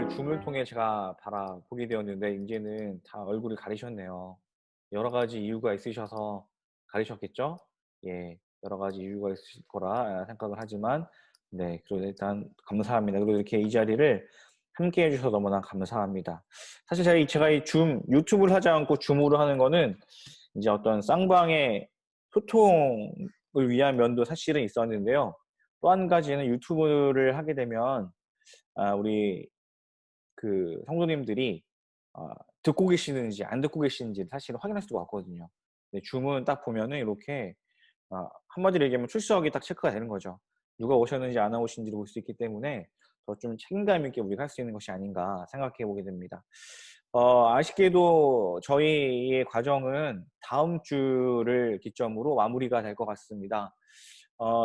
줌을 통해 제가 바라보게 되었는데 이제는 다 얼굴을 가리셨네요. 여러 가지 이유가 있으셔서 가리셨겠죠? 예, 여러 가지 이유가 있으실 거라 생각을 하지만 네, 그래도 일단 감사합니다. 그리고 이렇게 이 자리를 함께 해주셔서 너무나 감사합니다. 사실 제가 이 줌, 유튜브를 하지 않고 줌으로 하는 거는 이제 어떤 쌍방의 소통을 위한 면도 사실은 있었는데요. 또 한 가지는 유튜브를 하게 되면 우리 그 성도님들이 듣고 계시는지 안 듣고 계시는지 사실은 확인할 수가 없거든요. 네, 줌은 딱 보면은 이렇게 한마디로 얘기하면 출석이 딱 체크가 되는 거죠. 누가 오셨는지 안 오신지를 볼 수 있기 때문에 더 좀 책임감 있게 우리가 할 수 있는 것이 아닌가 생각해 보게 됩니다. 아쉽게도 저희의 과정은 다음 주를 기점으로 마무리가 될 것 같습니다.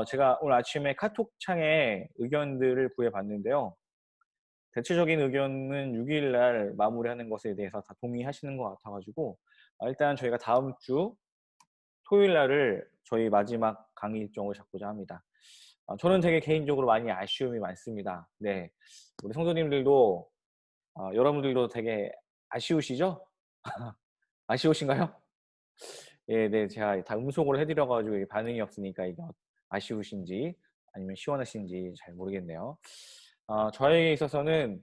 제가 오늘 아침에 카톡창에 의견들을 구해봤는데요. 대체적인 의견은 6일 날 마무리하는 것에 대해서 다 동의하시는 것 같아가지고 일단 저희가 다음 주 토요일 날을 저희 마지막 강의 일정을 잡고자 합니다. 저는 되게 개인적으로 많이 아쉬움이 많습니다. 네, 우리 성도님들도 여러분들도 되게 아쉬우시죠? 아쉬우신가요? 예, 네, 제가 다 음속으로 해드려가지고 반응이 없으니까 이게 아쉬우신지 아니면 시원하신지 잘 모르겠네요. 저에게 있어서는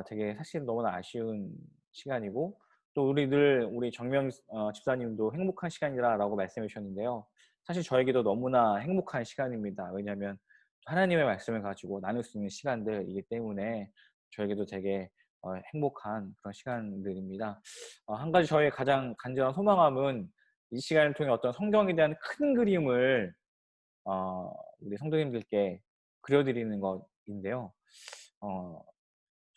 되게 사실 너무나 아쉬운 시간이고 또 우리 정명 집사님도 행복한 시간이라고 말씀해 주셨는데요. 사실 저에게도 너무나 행복한 시간입니다. 왜냐하면 하나님의 말씀을 가지고 나눌 수 있는 시간들이기 때문에 저에게도 되게 행복한 그런 시간들입니다. 한 가지 저의 가장 간절한 소망함은 이 시간을 통해 어떤 성경에 대한 큰 그림을 우리 성도님들께 그려드리는 것인데요. 어,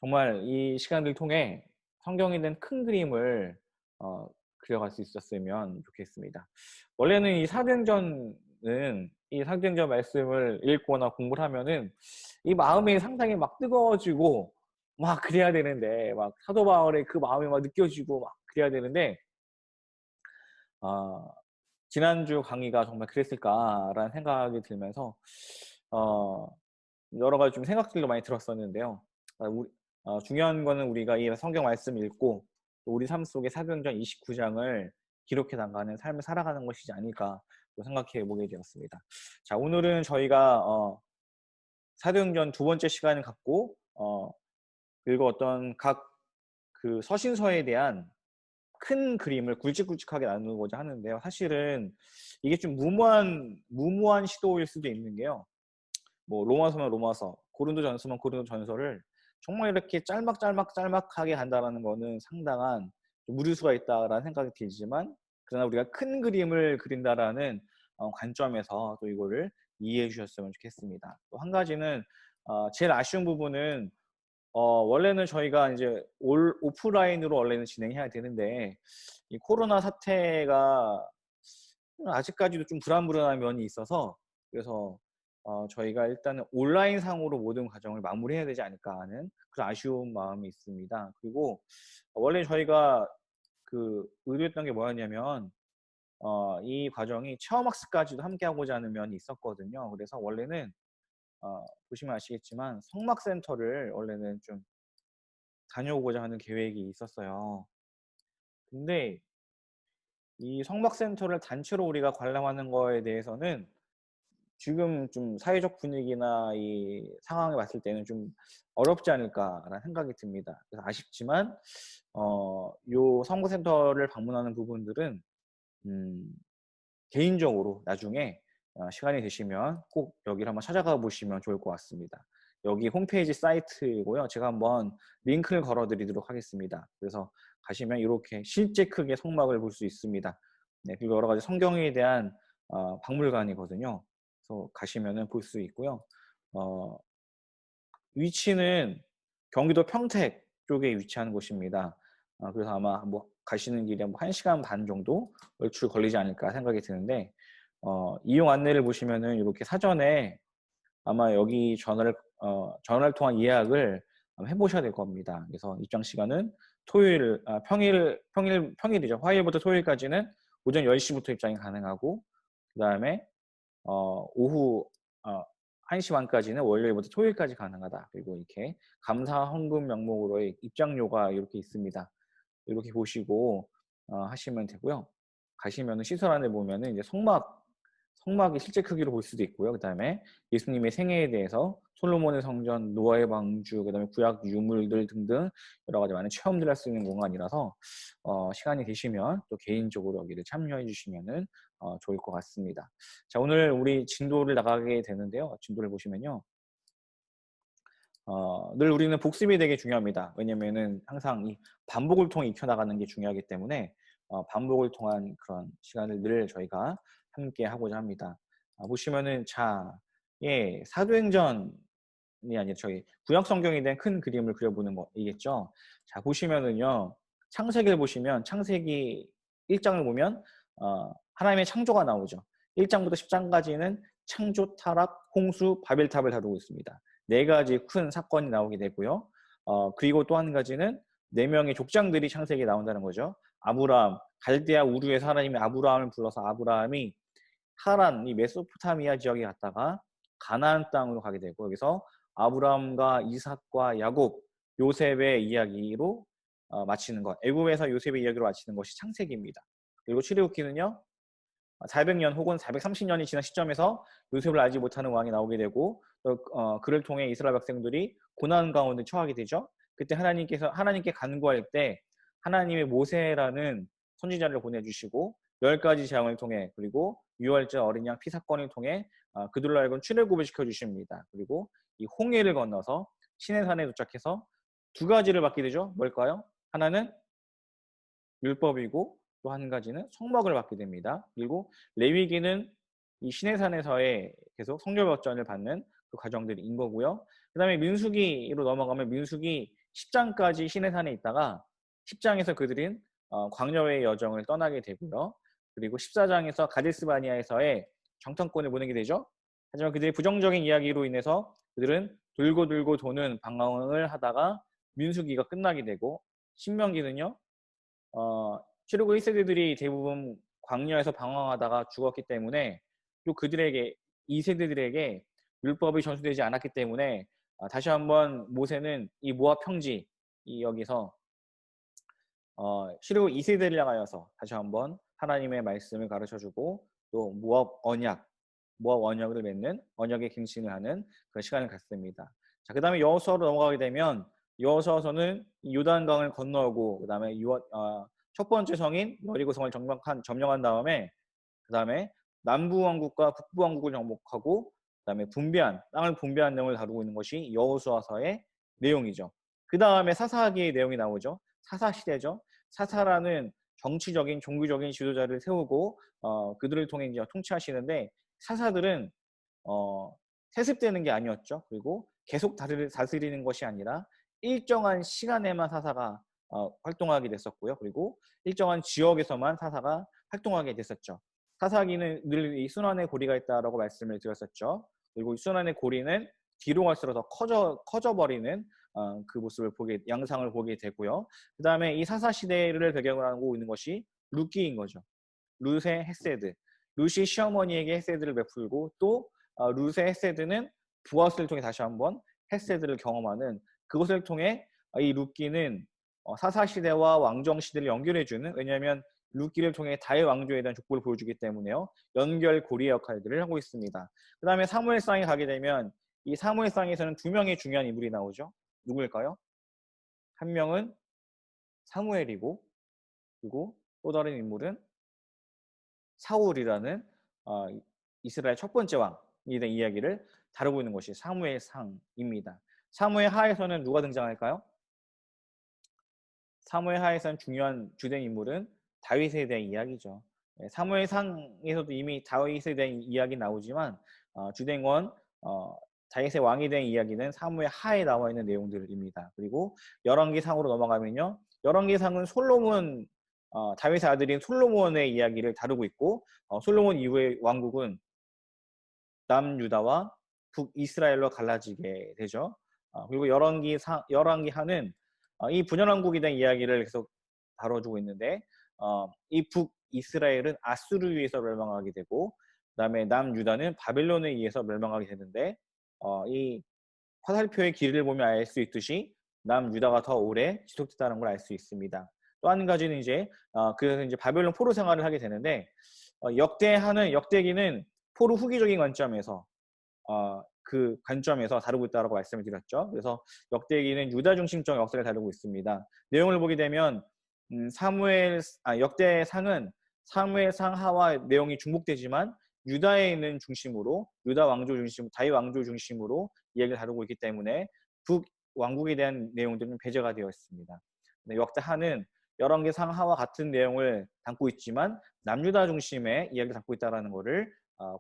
정말 이 시간을 통해 성경에 대한 큰 그림을 그려갈 수 있었으면 좋겠습니다. 원래는 이 사도행전 말씀을 읽거나 공부를 하면은 이 마음이 상당히 막 뜨거워지고 막 그래야 되는데 막 사도 바울의 그 마음이 막 느껴지고 막 그래야 되는데 어, 지난주 강의가 정말 그랬을까라는 생각이 들면서 어, 여러 가지 좀 생각들도 많이 들었었는데요. 중요한 거는 우리가 이 성경 말씀 읽고 우리 삶 속에 사도행전 29장을 기록해 나가는 삶을 살아가는 것이지 않을까 생각해 보게 되었습니다. 자, 오늘은 저희가 사도행전 두 번째 시간을 갖고 그리고 어떤 각 그 서신서에 대한 큰 그림을 굵직굵직하게 나누고자 하는데요. 사실은 이게 좀 무모한 시도일 수도 있는 게요. 뭐 로마서면 로마서, 고린도전서면 고린도전서를 정말 이렇게 짤막하게 간다라는 거는 상당한 무리수가 있다라는 생각이 들지만 그러나 우리가 큰 그림을 그린다라는 관점에서 또 이거를 이해해 주셨으면 좋겠습니다. 또 한 가지는 제일 아쉬운 부분은 원래는 저희가 이제 오프라인으로 원래는 진행해야 되는데 이 코로나 사태가 아직까지도 좀 불안불안한 면이 있어서 그래서 저희가 일단은 온라인 상으로 모든 과정을 마무리해야 되지 않을까 하는 그런 아쉬운 마음이 있습니다. 그리고 원래 저희가 그 의도했던 게 뭐였냐면 이 과정이 체험학습까지도 함께 하고자 하는 면이 있었거든요. 그래서 원래는 보시면 아시겠지만 성막센터를 원래는 좀 다녀오고자 하는 계획이 있었어요. 근데 이 성막센터를 단체로 우리가 관람하는 거에 대해서는 지금 좀 사회적 분위기나 이 상황을 봤을 때는 좀 어렵지 않을까라는 생각이 듭니다. 그래서 아쉽지만 요 성막센터를 방문하는 부분들은 개인적으로 나중에 시간이 되시면 꼭 여기를 한번 찾아가 보시면 좋을 것 같습니다. 여기 홈페이지 사이트고요. 제가 한번 링크를 걸어 드리도록 하겠습니다. 그래서 가시면 이렇게 실제 크게 성막을 볼 수 있습니다. 네, 그리고 여러 가지 성경에 대한 박물관이거든요. 그래서 가시면은 볼 수 있고요. 위치는 경기도 평택 쪽에 위치한 곳입니다. 그래서 아마 뭐 가시는 길에 뭐 1시간 반 정도 얼추 걸리지 않을까 생각이 드는데 이용 안내를 보시면은 이렇게 사전에 아마 여기 전화를 통한 예약을 해보셔야 될 겁니다. 그래서 입장 시간은 평일이죠. 화요일부터 토요일까지는 오전 10시부터 입장이 가능하고 그 다음에 오후 1시 반까지는 월요일부터 토요일까지 가능하다. 그리고 이렇게 감사 헌금 명목으로의 입장료가 이렇게 있습니다. 이렇게 보시고 하시면 되고요. 가시면은 시설 안에 보면은 이제 성막의 실제 크기로 볼 수도 있고요. 그다음에 예수님의 생애에 대해서 솔로몬의 성전, 노아의 방주, 그다음에 구약 유물들 등등 여러 가지 많은 체험들 할 수 있는 공간이라서 시간이 되시면 또 개인적으로 여기를 참여해 주시면은 좋을 것 같습니다. 자, 오늘 우리 진도를 나가게 되는데요. 진도를 보시면요. 늘 우리는 복습이 되게 중요합니다. 왜냐면은 항상 이 반복을 통해 익혀나가는 게 중요하기 때문에 반복을 통한 그런 시간을 늘 저희가 함께 하고자 합니다. 보시면은 자, 예, 사도행전이 아니라 저희 구약 성경에 대한 큰 그림을 그려보는 거이겠죠. 자, 보시면은요. 창세기를 보시면 창세기 1장을 보면 하나님의 창조가 나오죠. 1장부터 10장까지는 창조, 타락, 홍수, 바벨탑을 다루고 있습니다. 네 가지 큰 사건이 나오게 되고요. 그리고 또 한 가지는 네 명의 족장들이 창세기에 나온다는 거죠. 아브라함, 갈대아 우르의 하나님이 아브라함을 불러서 아브라함이 하란, 이 메소포타미아 지역에 갔다가 가나안 땅으로 가게 되고 여기서 아브라함과 이삭과 야곱, 요셉의 이야기로 마치는 것. 애굽에서 요셉의 이야기로 마치는 것이 창세기입니다. 그리고 출애굽기는요. 400년 혹은 430년이 지난 시점에서 요셉을 알지 못하는 왕이 나오게 되고 그를 통해 이스라엘 백성들이 고난 가운데 처하게 되죠. 그때 하나님께 간구할 때 하나님의 모세라는 선지자를 보내주시고 10가지 재앙을 통해 그리고 유월절 어린 양 피 사건을 통해 그들로 하여금 출애굽을 시켜주십니다. 그리고 이 홍해를 건너서 시내산에 도착해서 두 가지를 받게 되죠. 뭘까요? 하나는 율법이고 또 한 가지는 성막을 받게 됩니다. 그리고 레위기는 이 시내산에서의 계속 성결버전을 받는 그 과정들인 거고요. 그 다음에 민수기로 넘어가면 민수기 10장까지 시내산에 있다가 10장에서 그들은 광야의 여정을 떠나게 되고요. 그리고 14장에서 가데스바니아에서의 정탐꾼을 보내게 되죠. 하지만 그들의 부정적인 이야기로 인해서 그들은 돌고 도는 방황을 하다가 민수기가 끝나게 되고 신명기는요. 출애굽 1세대들이 대부분 광야에서 방황하다가 죽었기 때문에 또 그들에게 2세대들에게 율법이 전수되지 않았기 때문에 다시 한번 모세는 이 모압 평지 이 여기서 출애굽 2세대를 향하여서 다시 한번 하나님의 말씀을 가르쳐주고 또 모압 언약을 맺는 언약의 갱신을 하는 그런 시간을 갖습니다. 자, 그 다음에 여호수아로 넘어가게 되면 여호수아서는 요단강을 건너오고 그 다음에 첫 번째 성인 여리고성을 점령한 다음에 그 다음에 남부 왕국과 북부 왕국을 정복하고 그 다음에 땅을 분배한 내용을 다루고 있는 것이 여호수아서의 내용이죠. 그 다음에 사사기의 내용이 나오죠. 사사시대죠. 사사라는 정치적인 종교적인 지도자를 세우고 그들을 통해 이제 통치하시는데 사사들은 세습되는 게 아니었죠. 그리고 계속 다스리는 것이 아니라 일정한 시간에만 사사가 활동하게 됐었고요. 그리고 일정한 지역에서만 사사가 활동하게 됐었죠. 사사기는 늘 이 순환의 고리가 있다라고 말씀을 드렸었죠. 그리고 이 순환의 고리는 뒤로 갈수록 더 커져버리는 그 모습을 양상을 보게 되고요. 그 다음에 이 사사 시대를 배경으로 하고 있는 것이 룻기인 거죠. 룻의 헤세드. 룻이 시어머니에게 헤세드를 베풀고 또 룻의 헤세드는 부하스를 통해 다시 한번 헤세드를 경험하는 그것을 통해 이 룻기는 사사시대와 왕정시대를 연결해주는 왜냐하면 룻기를 통해 다윗 왕조에 대한 족보를 보여주기 때문에요. 연결고리 역할들을 하고 있습니다. 그 다음에 사무엘상에 가게 되면 이 사무엘상에서는 두 명의 중요한 인물이 나오죠. 누구일까요? 한 명은 사무엘이고 그리고 또 다른 인물은 사울이라는 이스라엘 첫 번째 왕에 대한 이야기를 다루고 있는 것이 사무엘상입니다. 사무엘 하에서는 누가 등장할까요? 사무엘 하에서는 중요한 주된 인물은 다윗에 대한 이야기죠. 사무엘상에서도 이미 다윗에 대한 이야기 나오지만 주된 건 다윗의 왕에 대한 이야기는 사무엘 하에 나와 있는 내용들입니다. 그리고 열왕기상으로 넘어가면요. 열왕기상은 솔로몬 다윗의 아들인 솔로몬의 이야기를 다루고 있고 솔로몬 이후의 왕국은 남유다와 북이스라엘로 갈라지게 되죠. 그리고 열왕기하는 이 분열왕국에 대한 이야기를 계속 다뤄주고 있는데 이 북이스라엘은 아수르에 의해서 멸망하게 되고 그 다음에 남유다는 바벨론에 의해서 멸망하게 되는데 이 화살표의 길이를 보면 알 수 있듯이 남유다가 더 오래 지속됐다는 걸 알 수 있습니다. 또 한 가지는 이제 그래서 이제 바벨론 포로 생활을 하게 되는데 역대기는 포로 후기적인 관점에서 그 관점에서 다루고 있다고 말씀을 드렸죠. 그래서 역대기는 유다 중심적 역사를 다루고 있습니다. 내용을 보게 되면 역대상은 사무엘상 하와 내용이 중복되지만 유다에 있는 중심으로 유다 왕조 중심, 다윗 왕조 중심으로 이야기를 다루고 있기 때문에 북 왕국에 대한 내용들은 배제가 되어 있습니다. 역대하는 열왕기상 하와 같은 내용을 담고 있지만 남유다 중심의 이야기를 담고 있다는 것을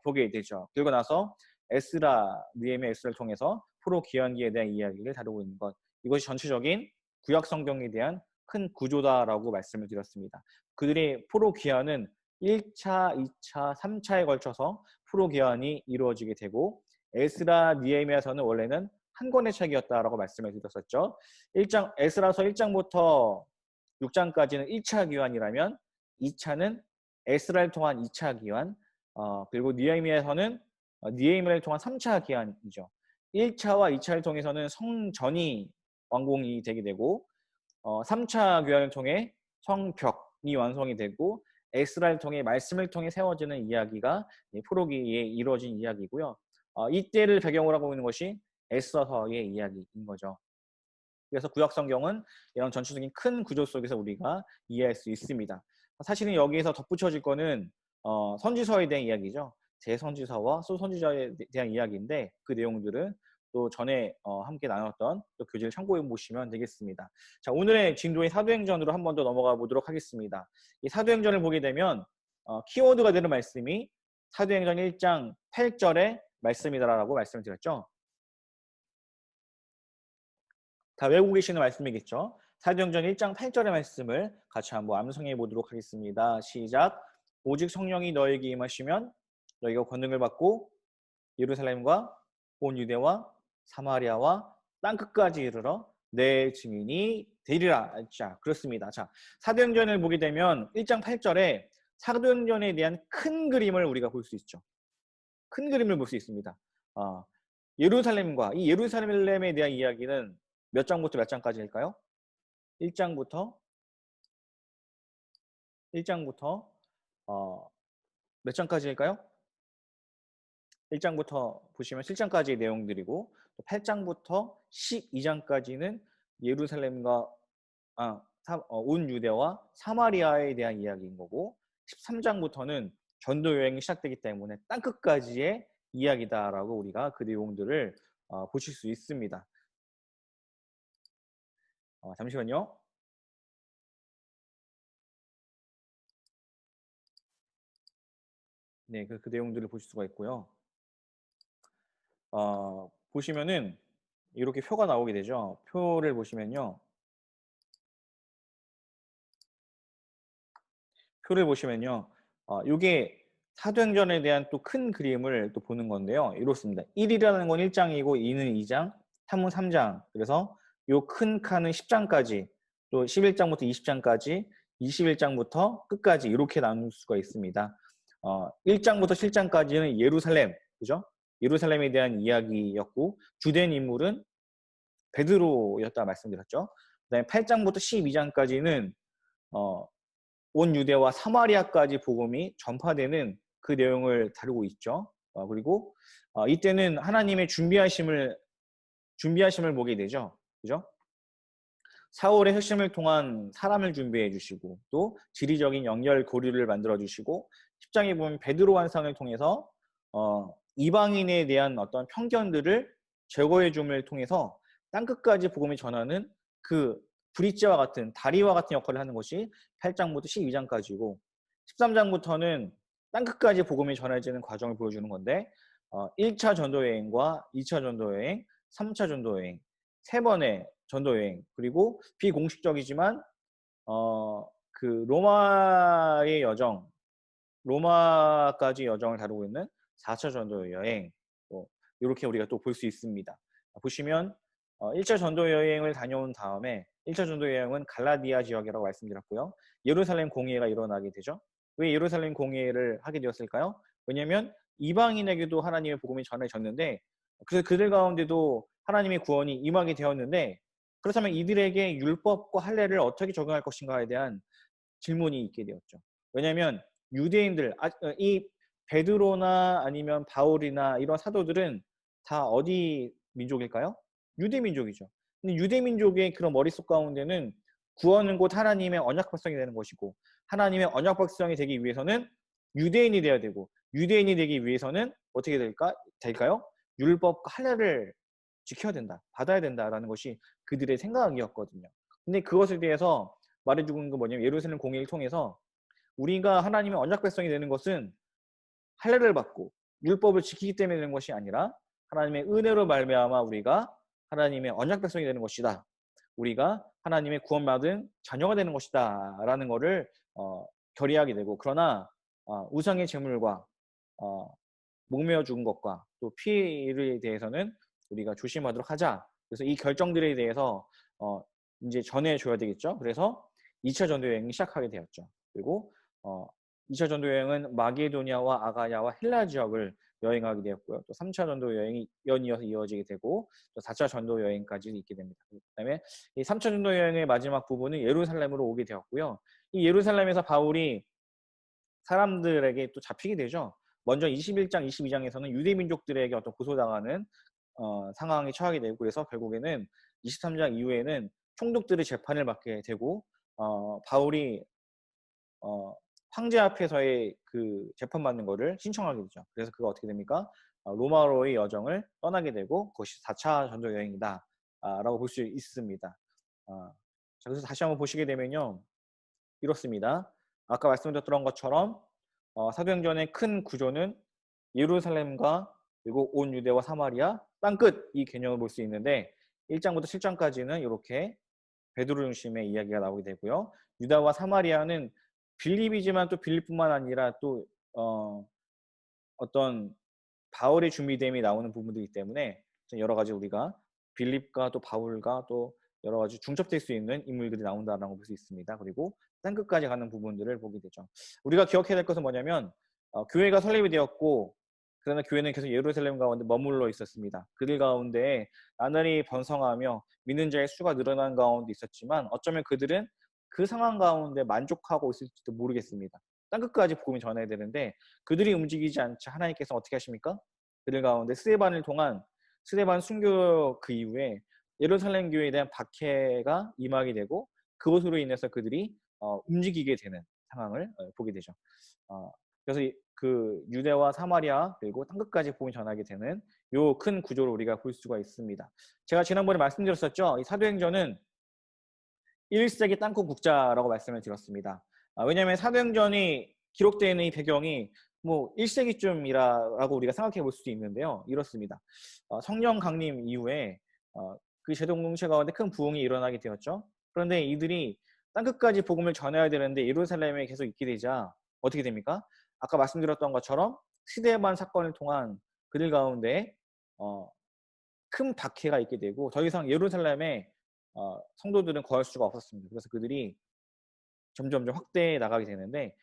보게 되죠. 그리고 나서 느헤미야 에스라를 통해서 포로 귀환기에 대한 이야기를 다루고 있는 것. 이것이 전체적인 구약 성경에 대한 큰 구조다라고 말씀을 드렸습니다. 그들의 포로 귀환은 1차, 2차, 3차에 걸쳐서 포로 귀환이 이루어지게 되고 에스라, 느헤미야서는 원래는 한 권의 책이었다라고 말씀을 드렸었죠. 에스라서 1장부터 6장까지는 1차 귀환이라면 2차는 에스라를 통한 2차 귀환, 그리고 느헤미야를 통한 3차 귀환이죠. 1차와 2차를 통해서는 성전이 완공이 되게 되고 3차 귀환을 통해 성벽이 완성이 되고 에스라를 통해 말씀을 통해 세워지는 이야기가 포로기에 이루어진 이야기고요. 이때를 배경으로 하고 있는 것이 에스더서의 이야기인 거죠. 그래서 구약 성경은 이런 전체적인 큰 구조 속에서 우리가 이해할 수 있습니다. 사실은 여기에서 덧붙여질 거는 선지서에 대한 이야기죠. 제선지서와 소선지서에 대한 이야기인데 그 내용들은 또 전에 함께 나눴던 또 교재를 참고해 보시면 되겠습니다. 자, 오늘의 진도의 사도행전으로 한 번 더 넘어가 보도록 하겠습니다. 이 사도행전을 보게 되면 키워드가 되는 말씀이 사도행전 1장 8절의 말씀이다라고 말씀을 드렸죠. 다 외우고 계시는 말씀이겠죠. 사도행전 1장 8절의 말씀을 같이 한번 암송해 보도록 하겠습니다. 시작. 오직 성령이 너에게 임하시면 너희가 권능을 받고 예루살렘과 온 유대와 사마리아와 땅끝까지 이르러 내 증인이 되리라. 자, 그렇습니다. 자, 사도행전을 보게 되면 1장 8절에 사도행전에 대한 큰 그림을 우리가 볼 수 있죠. 큰 그림을 볼 수 있습니다. 예루살렘과 이 예루살렘에 대한 이야기는 몇 장부터 몇 장까지일까요? 1장부터 몇 장까지일까요? 1장부터 보시면 7장까지의 내용들이고 또 8장부터 12장까지는 예루살렘과 온 유대와 사마리아에 대한 이야기인 거고 13장부터는 전도 여행이 시작되기 때문에 땅끝까지의 이야기다라고 우리가 그 내용들을 보실 수 있습니다. 잠시만요. 네, 그 내용들을 보실 수가 있고요. 보시면은 이렇게 표가 나오게 되죠. 표를 보시면요. 이게 사도행전에 대한 또 큰 그림을 또 보는 건데요. 이렇습니다. 1이라는 건 1장이고 2는 2장, 3은 3장. 그래서 이 큰 칸은 10장까지, 또 11장부터 20장까지, 21장부터 끝까지 이렇게 나눌 수가 있습니다. 1장부터 7장까지는 예루살렘, 그죠? 예루살렘에 대한 이야기였고 주된 인물은 베드로였다 말씀드렸죠. 그다음에 8장부터 12장까지는 온 유대와 사마리아까지 복음이 전파되는 그 내용을 다루고 있죠. 그리고 이때는 하나님의 준비하심을 보게 되죠. 그죠? 사울의 핵심을 통한 사람을 준비해 주시고 또 지리적인 연결 고리를 만들어 주시고 10장에 보면 베드로 환상을 통해서 이방인에 대한 어떤 편견들을 제거해 줌을 통해서 땅끝까지 복음이 전하는 그 브릿지와 같은 다리와 같은 역할을 하는 것이 8장부터 12장까지고 13장부터는 땅끝까지 복음이 전해지는 과정을 보여주는 건데 1차 전도여행과 2차 전도여행, 3차 전도여행, 3번의 전도여행 그리고 비공식적이지만 그 로마의 여정, 로마까지 여정을 다루고 있는 4차 전도여행 이렇게 우리가 또 볼 수 있습니다. 보시면 1차 전도여행을 다녀온 다음에 1차 전도여행은 갈라디아 지역이라고 말씀드렸고요. 예루살렘 공회가 일어나게 되죠. 왜 예루살렘 공회를 하게 되었을까요? 왜냐하면 이방인에게도 하나님의 복음이 전해졌는데 그래서 그들 가운데도 하나님의 구원이 임하게 되었는데, 그렇다면 이들에게 율법과 할례를 어떻게 적용할 것인가에 대한 질문이 있게 되었죠. 왜냐하면 유대인들, 이 베드로나 아니면 바울이나 이런 사도들은 다 어디 민족일까요? 유대 민족이죠. 근데 유대 민족의 그런 머릿속 가운데는 구원은 곧 하나님의 언약 백성이 되는 것이고, 하나님의 언약 백성이 되기 위해서는 유대인이 되어야 되고, 유대인이 되기 위해서는 어떻게 될까요? 율법과 할례를 지켜야 된다, 받아야 된다라는 것이 그들의 생각이었거든요. 근데 그것에 대해서 말해주는 건 뭐냐면, 예루살렘 공의를 통해서 우리가 하나님의 언약 백성이 되는 것은 할례를 받고 율법을 지키기 때문에 되는 것이 아니라 하나님의 은혜로 말미암아 우리가 하나님의 언약 백성이 되는 것이다. 우리가 하나님의 구원받은 자녀가 되는 것이다 라는 것을 결의하게 되고, 그러나 우상의 제물과 목매어 죽은 것과 또 피해에 대해서는 우리가 조심하도록 하자. 그래서 이 결정들에 대해서 이제 전해줘야 되겠죠. 그래서 2차 전도 여행이 시작하게 되었죠. 그리고 2차 전도 여행은 마게도냐와 아가야와 헬라 지역을 여행하게 되었고요. 또 3차 전도 여행이 연이어서 이어지게 되고, 또 4차 전도 여행까지 있게 됩니다. 그다음에 이 3차 전도 여행의 마지막 부분은 예루살렘으로 오게 되었고요. 이 예루살렘에서 바울이 사람들에게 또 잡히게 되죠. 먼저 21장, 22장에서는 유대 민족들에게 어떤 고소당하는 상황에 처하게 되고, 그래서 결국에는 23장 이후에는 총독들의 재판을 받게 되고, 바울이 황제 앞에서의 그 재판받는 거를 신청하게 되죠. 그래서 그가 어떻게 됩니까? 로마로의 여정을 떠나게 되고, 그것이 4차 전도 여행이다 라고 볼 수 있습니다. 자, 그래서 다시 한번 보시게 되면요, 이렇습니다. 아까 말씀드렸던 것처럼 사도행전의 큰 구조는 예루살렘과 그리고 온 유대와 사마리아 땅끝, 이 개념을 볼 수 있는데, 1장부터 7장까지는 이렇게 베드로 중심의 이야기가 나오게 되고요. 유다와 사마리아는 빌립이지만 또 빌립뿐만 아니라 또 어떤 바울의 준비됨이 나오는 부분들이기 때문에 여러 가지 우리가 빌립과 또 바울과 또 여러 가지 중첩될 수 있는 인물들이 나온다라고 볼 수 있습니다. 그리고 땅끝까지 가는 부분들을 보게 되죠. 우리가 기억해야 될 것은 뭐냐면, 교회가 설립이 되었고, 그러나 교회는 계속 예루살렘 가운데 머물러 있었습니다. 그들 가운데 나날이 번성하며 믿는 자의 수가 늘어난 가운데 있었지만, 어쩌면 그들은 그 상황 가운데 만족하고 있을지도 모르겠습니다. 땅끝까지 복음이 전해야 되는데 그들이 움직이지 않자 하나님께서 어떻게 하십니까? 그들 가운데 스데반을 통한 스데반 순교 그 이후에 예루살렘 교회에 대한 박해가 임하게 되고, 그것으로 인해서 그들이 움직이게 되는 상황을 보게 되죠. 그래서 그 유대와 사마리아 그리고 땅끝까지 복음이 전하게 되는 요 큰 구조를 우리가 볼 수가 있습니다. 제가 지난번에 말씀드렸었죠. 이 사도행전은 1세기 땅콩 국자라고 말씀을 드렸습니다. 왜냐하면 사도행전이 기록되어 있는 이 배경이 뭐 1세기쯤이라고 우리가 생각해 볼 수도 있는데요. 이렇습니다. 성령 강림 이후에 그 제독공동체 가운데 큰 부흥이 일어나게 되었죠. 그런데 이들이 땅끝까지 복음을 전해야 되는데 예루살렘에 계속 있게 되자 어떻게 됩니까? 아까 말씀드렸던 것처럼 스데반 사건을 통한 그들 가운데 큰 박해가 있게 되고, 더 이상 예루살렘에 성도들은 거할 수가 없었습니다. 그래서 그들이 점점 확대해 나가게 되는데,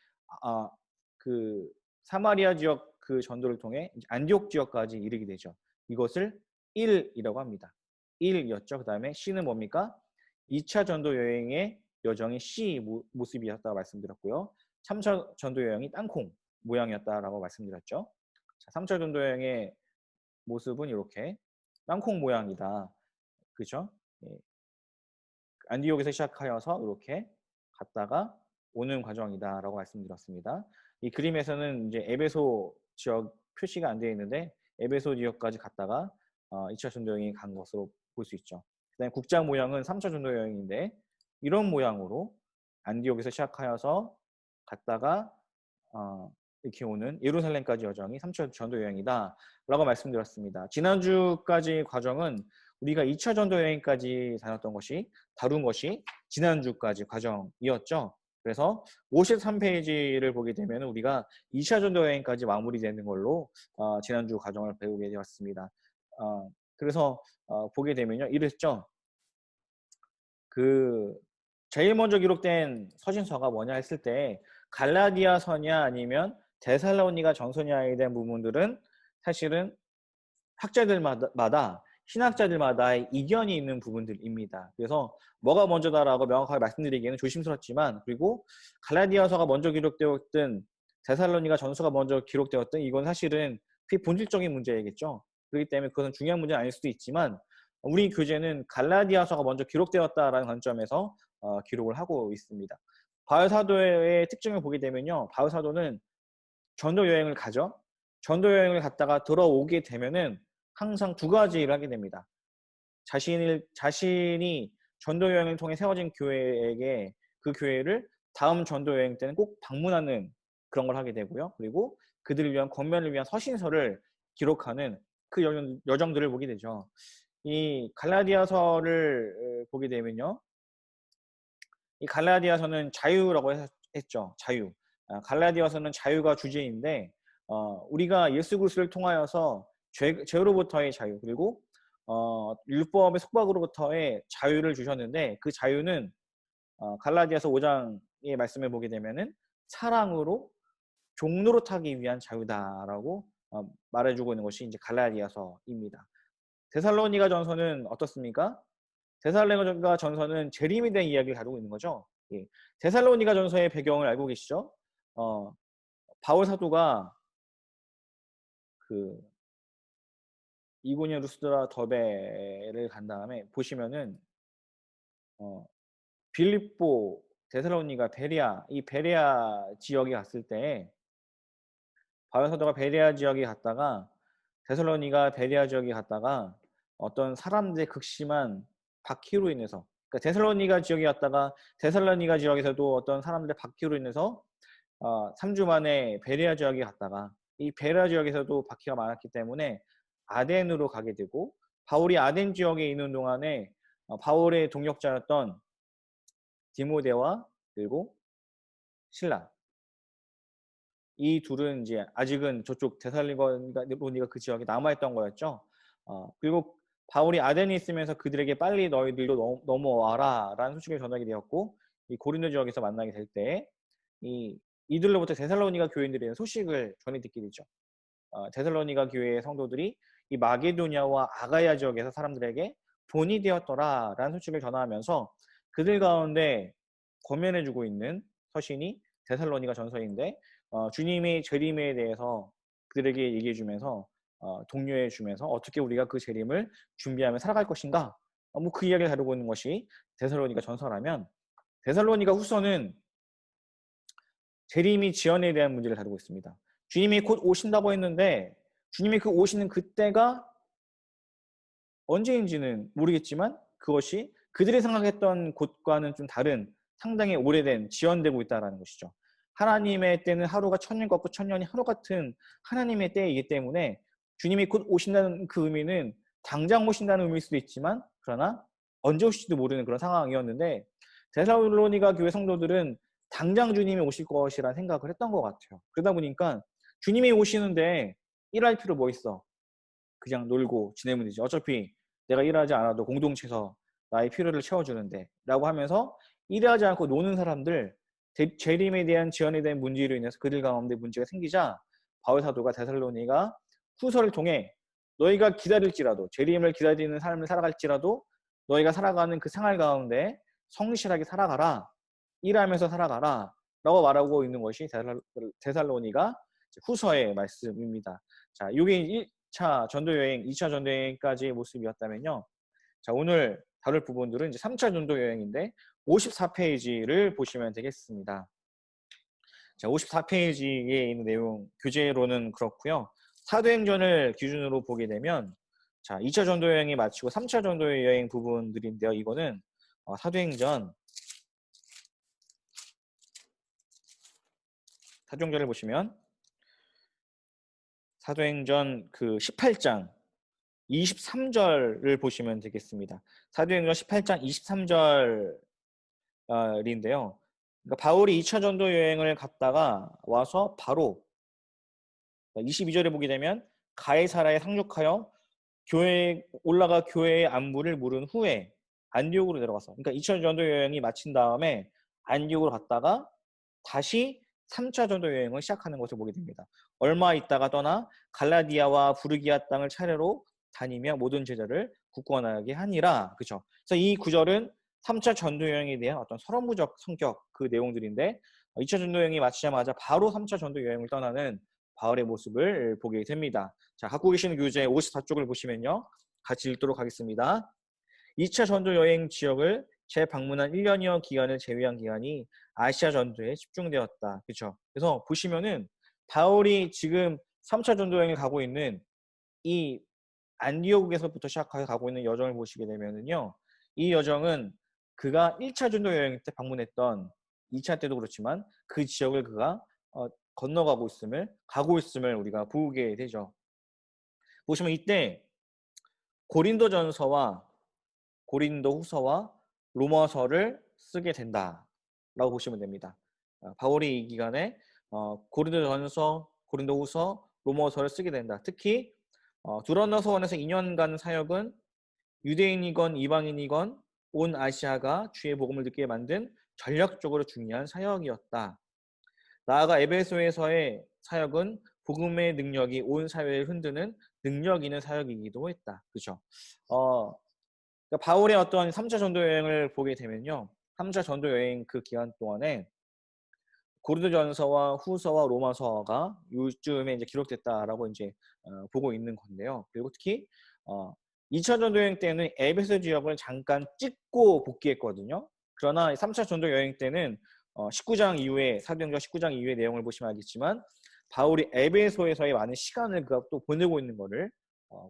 그 사마리아 지역 그 전도를 통해 안디옥 지역까지 이르게 되죠. 이것을 1이라고 합니다. 1이었죠. 그 다음에 C는 뭡니까? 2차 전도 여행의 여정이 C 모습이었다고 말씀드렸고요. 3차 전도 여행이 땅콩 모양이었다라고 말씀드렸죠. 자, 3차 전도 여행의 모습은 이렇게 땅콩 모양이다. 그죠? 예. 안디옥에서 시작하여서 이렇게 갔다가 오는 과정이다라고 말씀드렸습니다. 이 그림에서는 이제 에베소 지역 표시가 안 되어 있는데 에베소 지역까지 갔다가 2차 전도 여행이 간 것으로 볼 수 있죠. 그다음에 국자 모양은 3차 전도 여행인데 이런 모양으로 안디옥에서 시작하여서 갔다가 이렇게 오는 예루살렘까지 여정이 3차 전도 여행이다라고 말씀드렸습니다. 지난주까지 과정은 우리가 2차 전도 여행까지 다룬 것이 지난주까지 과정이었죠. 그래서 53페이지를 보게 되면 우리가 2차 전도 여행까지 마무리되는 걸로 지난주 과정을 배우게 되었습니다. 그래서 보게 되면요, 이랬죠. 그 제일 먼저 기록된 서신서가 뭐냐 했을 때 갈라디아서냐 아니면 데살로니가 전서냐에 대한 부분들은 사실은 학자들마다 신학자들마다의 이견이 있는 부분들입니다. 그래서 뭐가 먼저다라고 명확하게 말씀드리기에는 조심스럽지만, 그리고 갈라디아서가 먼저 기록되었든 데살로니가 전서가 먼저 기록되었든 이건 사실은 그게 본질적인 문제이겠죠. 그렇기 때문에 그것은 중요한 문제는 아닐 수도 있지만, 우리 교재는 갈라디아서가 먼저 기록되었다라는 관점에서 기록을 하고 있습니다. 바울 사도의 특징을 보게 되면요, 바울 사도는 전도 여행을 가죠. 전도 여행을 갔다가 들어오게 되면은 항상 두 가지 일을 하게 됩니다. 자신이 전도 여행을 통해 세워진 교회에게 그 교회를 다음 전도 여행 때는 꼭 방문하는 그런 걸 하게 되고요. 그리고 그들을 위한 권면을 위한 서신서를 기록하는 그 여정들을 보게 되죠. 이 갈라디아서를 보게 되면요, 이 갈라디아서는 자유라고 했죠. 자유. 갈라디아서는 자유가 주제인데, 우리가 예수 그리스도를 통하여서 죄로부터의 자유, 그리고 율법의 속박으로부터의 자유를 주셨는데, 그 자유는 갈라디아서 5장의 말씀을 보게 되면은 사랑으로 종로로 타기 위한 자유다라고 말해주고 있는 것이 이제 갈라디아서입니다. 데살로니가 전서는 어떻습니까? 데살로니가 전서는 재림에 대한 이야기를 다루고 있는 거죠. 예. 데살로니가 전서의 배경을 알고 계시죠? 바울 사도가 그 이고니아 루스드라 더베를 간 다음에 보시면은 빌립보, 데살로니가, 베레아, 이 베레아 지역에 갔을 때 바울 사도가 베레아 지역에 갔다가 데살로니가 베레아 지역에 갔다가 어떤 사람들의 극심한 박해로 인해서, 그러니까 데살로니가 지역에 갔다가 데살로니가 지역에서도 어떤 사람들의 박해로 인해서 3주 만에 베레아 지역에 갔다가 이 베레아 지역에서도 박해가 많았기 때문에 아덴으로 가게 되고, 바울이 아덴 지역에 있는 동안에 바울의 동역자였던 디모데와 그리고 신라, 이 둘은 이제 아직은 저쪽 데살로니가 그 지역에 남아있던 거였죠. 그리고 바울이 아덴에 있으면서 그들에게 빨리 너희들도 넘어와라 라는 소식을 전하게 되었고, 이 고린도 지역에서 만나게 될 때 이들로부터 데살로니가 교인들의 소식을 전해 듣게 되죠. 데살로니가 교회의 성도들이 이 마게도냐와 아가야 지역에서 사람들에게 본이 되었더라 라는 소식을 전하면서 그들 가운데 권면해주고 있는 서신이 데살로니가 전서인데, 주님의 재림에 대해서 그들에게 얘기해주면서 독려해주면서 어떻게 우리가 그 재림을 준비하며 살아갈 것인가, 뭐 그 이야기를 다루고 있는 것이 데살로니가 전서라면, 데살로니가 후서는 재림이 지연에 대한 문제를 다루고 있습니다. 주님이 곧 오신다고 했는데 주님이 그 오시는 그때가 언제인지는 모르겠지만 그것이 그들이 생각했던 곳과는 좀 다른 상당히 오래된 지연되고 있다는 것이죠. 하나님의 때는 하루가 천년 같고 천년이 하루 같은 하나님의 때이기 때문에 주님이 곧 오신다는 그 의미는 당장 오신다는 의미일 수도 있지만, 그러나 언제 오실지도 모르는 그런 상황이었는데, 데살로니가 교회 성도들은 당장 주님이 오실 것이라는 생각을 했던 것 같아요. 그러다 보니까 주님이 오시는데 일할 필요 뭐 있어? 그냥 놀고 지내면 되지. 어차피 내가 일하지 않아도 공동체에서 나의 필요를 채워주는데 라고 하면서 일하지 않고 노는 사람들, 재림에 대한 지연에 대한 문제로 인해서 그들 가운데 문제가 생기자 바울 사도가 데살로니가 후서를 통해 너희가 기다릴지라도, 재림을 기다리는 삶을 살아갈지라도 너희가 살아가는 그 생활 가운데 성실하게 살아가라, 일하면서 살아가라 라고 말하고 있는 것이 데살로니가 후서의 말씀입니다. 자, 이게 1차 전도여행, 2차 전도여행까지의 모습이었다면요. 자, 오늘 다룰 부분들은 이제 3차 전도여행인데 54페이지를 보시면 되겠습니다. 자, 54페이지에 있는 내용, 교재로는 그렇고요. 사도행전을 기준으로 보게 되면, 자, 2차 전도여행이 마치고 3차 전도여행 부분들인데요. 이거는 사도행전을 보시면 사도행전 그 18장 23절을 보시면 되겠습니다. 사도행전 18장 23절인데요. 그러니까 바울이 2차 전도 여행을 갔다가 와서 바로 22절에 보게 되면 가이사라에 상륙하여 올라가 교회의 안부를 물은 후에 안디옥으로 내려갔어. 그러니까 2차 전도 여행이 마친 다음에 안디옥으로 갔다가 다시 3차 전도 여행을 시작하는 것을 보게 됩니다. 얼마 있다가 떠나 갈라디아와 부르기아 땅을 차례로 다니며 모든 제자를 굳건하게 하니라. 그죠? 그래서 이 구절은 3차 전도 여행에 대한 어떤 서론부적 성격 그 내용들인데 2차 전도 여행이 마치자마자 바로 3차 전도 여행을 떠나는 바울의 모습을 보게 됩니다. 자, 갖고 계시는 교재 54쪽을 보시면요. 같이 읽도록 하겠습니다. 2차 전도 여행 지역을 재방문한 1년여 기간을 제외한 기간이 아시아 전도에 집중되었다. 그렇죠? 그래서 보시면은 바울이 지금 3차 전도 여행을 가고 있는 이 안디오국에서부터 시작해서 가고 있는 여정을 보시게 되면은요. 이 여정은 그가 1차 전도 여행 때 방문했던 2차 때도 그렇지만 그 지역을 그가 가고 있음을 우리가 보게 되죠. 보시면 이때 고린도전서와 고린도후서와 로마서를 쓰게 된다라고 보시면 됩니다. 바울이 이 기간에 고린도전서, 고린도후서, 로마서를 쓰게 된다. 특히 두란노 서원에서 2년간 사역은 유대인이건 이방인이건 온 아시아가 주의 복음을 듣게 만든 전략적으로 중요한 사역이었다. 나아가 에베소에서의 사역은 복음의 능력이 온 사회를 흔드는 능력 있는 사역이기도 했다. 그렇죠? 그러니까 바울의 어떤 3차 전도 여행을 보게 되면요. 3차 전도 여행 그 기간 동안에 고린도전서와 후서와 로마서가 요즘에 이제 기록됐다라고 이제 보고 있는 건데요. 그리고 특히 2차 전도 여행 때는 에베소 지역을 잠깐 찍고 복귀했거든요. 그러나 3차 전도 여행 때는 19장 이후에 사도행전 19장 이후의 내용을 보시면 알겠지만 바울이 에베소에서의 많은 시간을 그가 또 보내고 있는 것을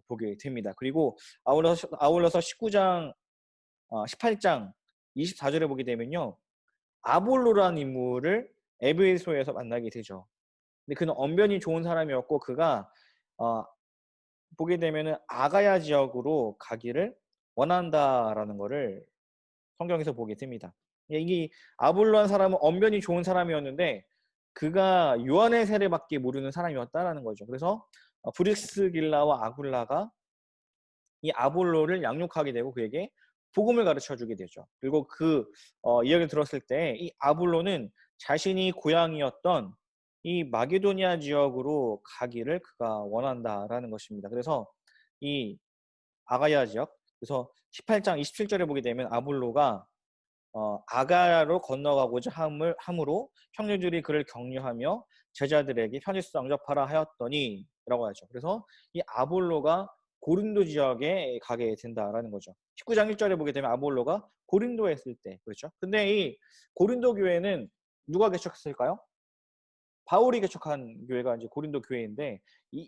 보게 됩니다. 그리고 아울러서 19장 18장 24절에 보게 되면요. 아볼로라는 인물을 에베소에서 만나게 되죠. 근데 그는 언변이 좋은 사람이었고 그가 보게 되면은 아가야 지역으로 가기를 원한다라는 것을 성경에서 보게 됩니다. 이게 아볼로한 사람은 언변이 좋은 사람이었는데 그가 요한의 세례밖에 모르는 사람이었다라는 거죠. 그래서 브리스길라와 아굴라가 이 아볼로를 양육하게 되고 그에게 복음을 가르쳐 주게 되죠. 그리고 그 이야기를 들었을 때 이 아볼로는 자신이 고향이었던 이 마게도니아 지역으로 가기를 그가 원한다라는 것입니다. 그래서 이 아가야 지역, 그래서 18장 27절에 보게 되면 아볼로가 아가야로 건너가고자 함으로 형제들이 그를 격려하며 제자들에게 편지서 영접하라 하였더니 라고 하죠. 그래서 이 아볼로가 고린도 지역에 가게 된다라는 거죠. 19장 1절에 보게 되면 아볼로가 고린도에 있을 때 그렇죠. 근데 이 고린도 교회는 누가 개척했을까요? 바울이 개척한 교회가 이제 고린도 교회인데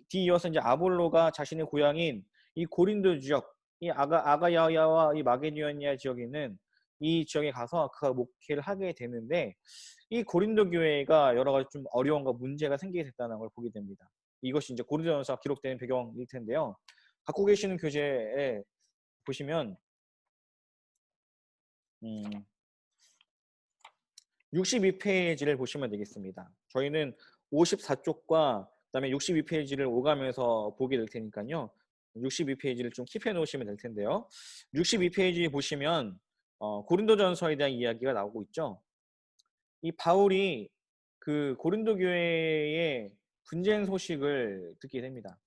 뒤이어서 이제 아볼로가 자신의 고향인 이 고린도 지역, 이 아가야와 이 마게도니아 지역에 있는 이 지역에 가서 그가 목회를 하게 되는데 이 고린도 교회가 여러 가지 좀 어려움과 문제가 생기게 됐다는 걸 보게 됩니다. 이것이 이제 고린도전서가 기록된 배경일 텐데요. 갖고 계시는 교재에 보시면 62페이지를 보시면 되겠습니다. 저희는 54쪽과 그다음에 62페이지를 오가면서 보게 될 테니까요. 62페이지를 좀 킵해 놓으시면 될 텐데요. 62페이지 보시면 고린도전서에 대한 이야기가 나오고 있죠. 이 바울이 그 고린도 교회의 분쟁 소식을 듣게 됩니다.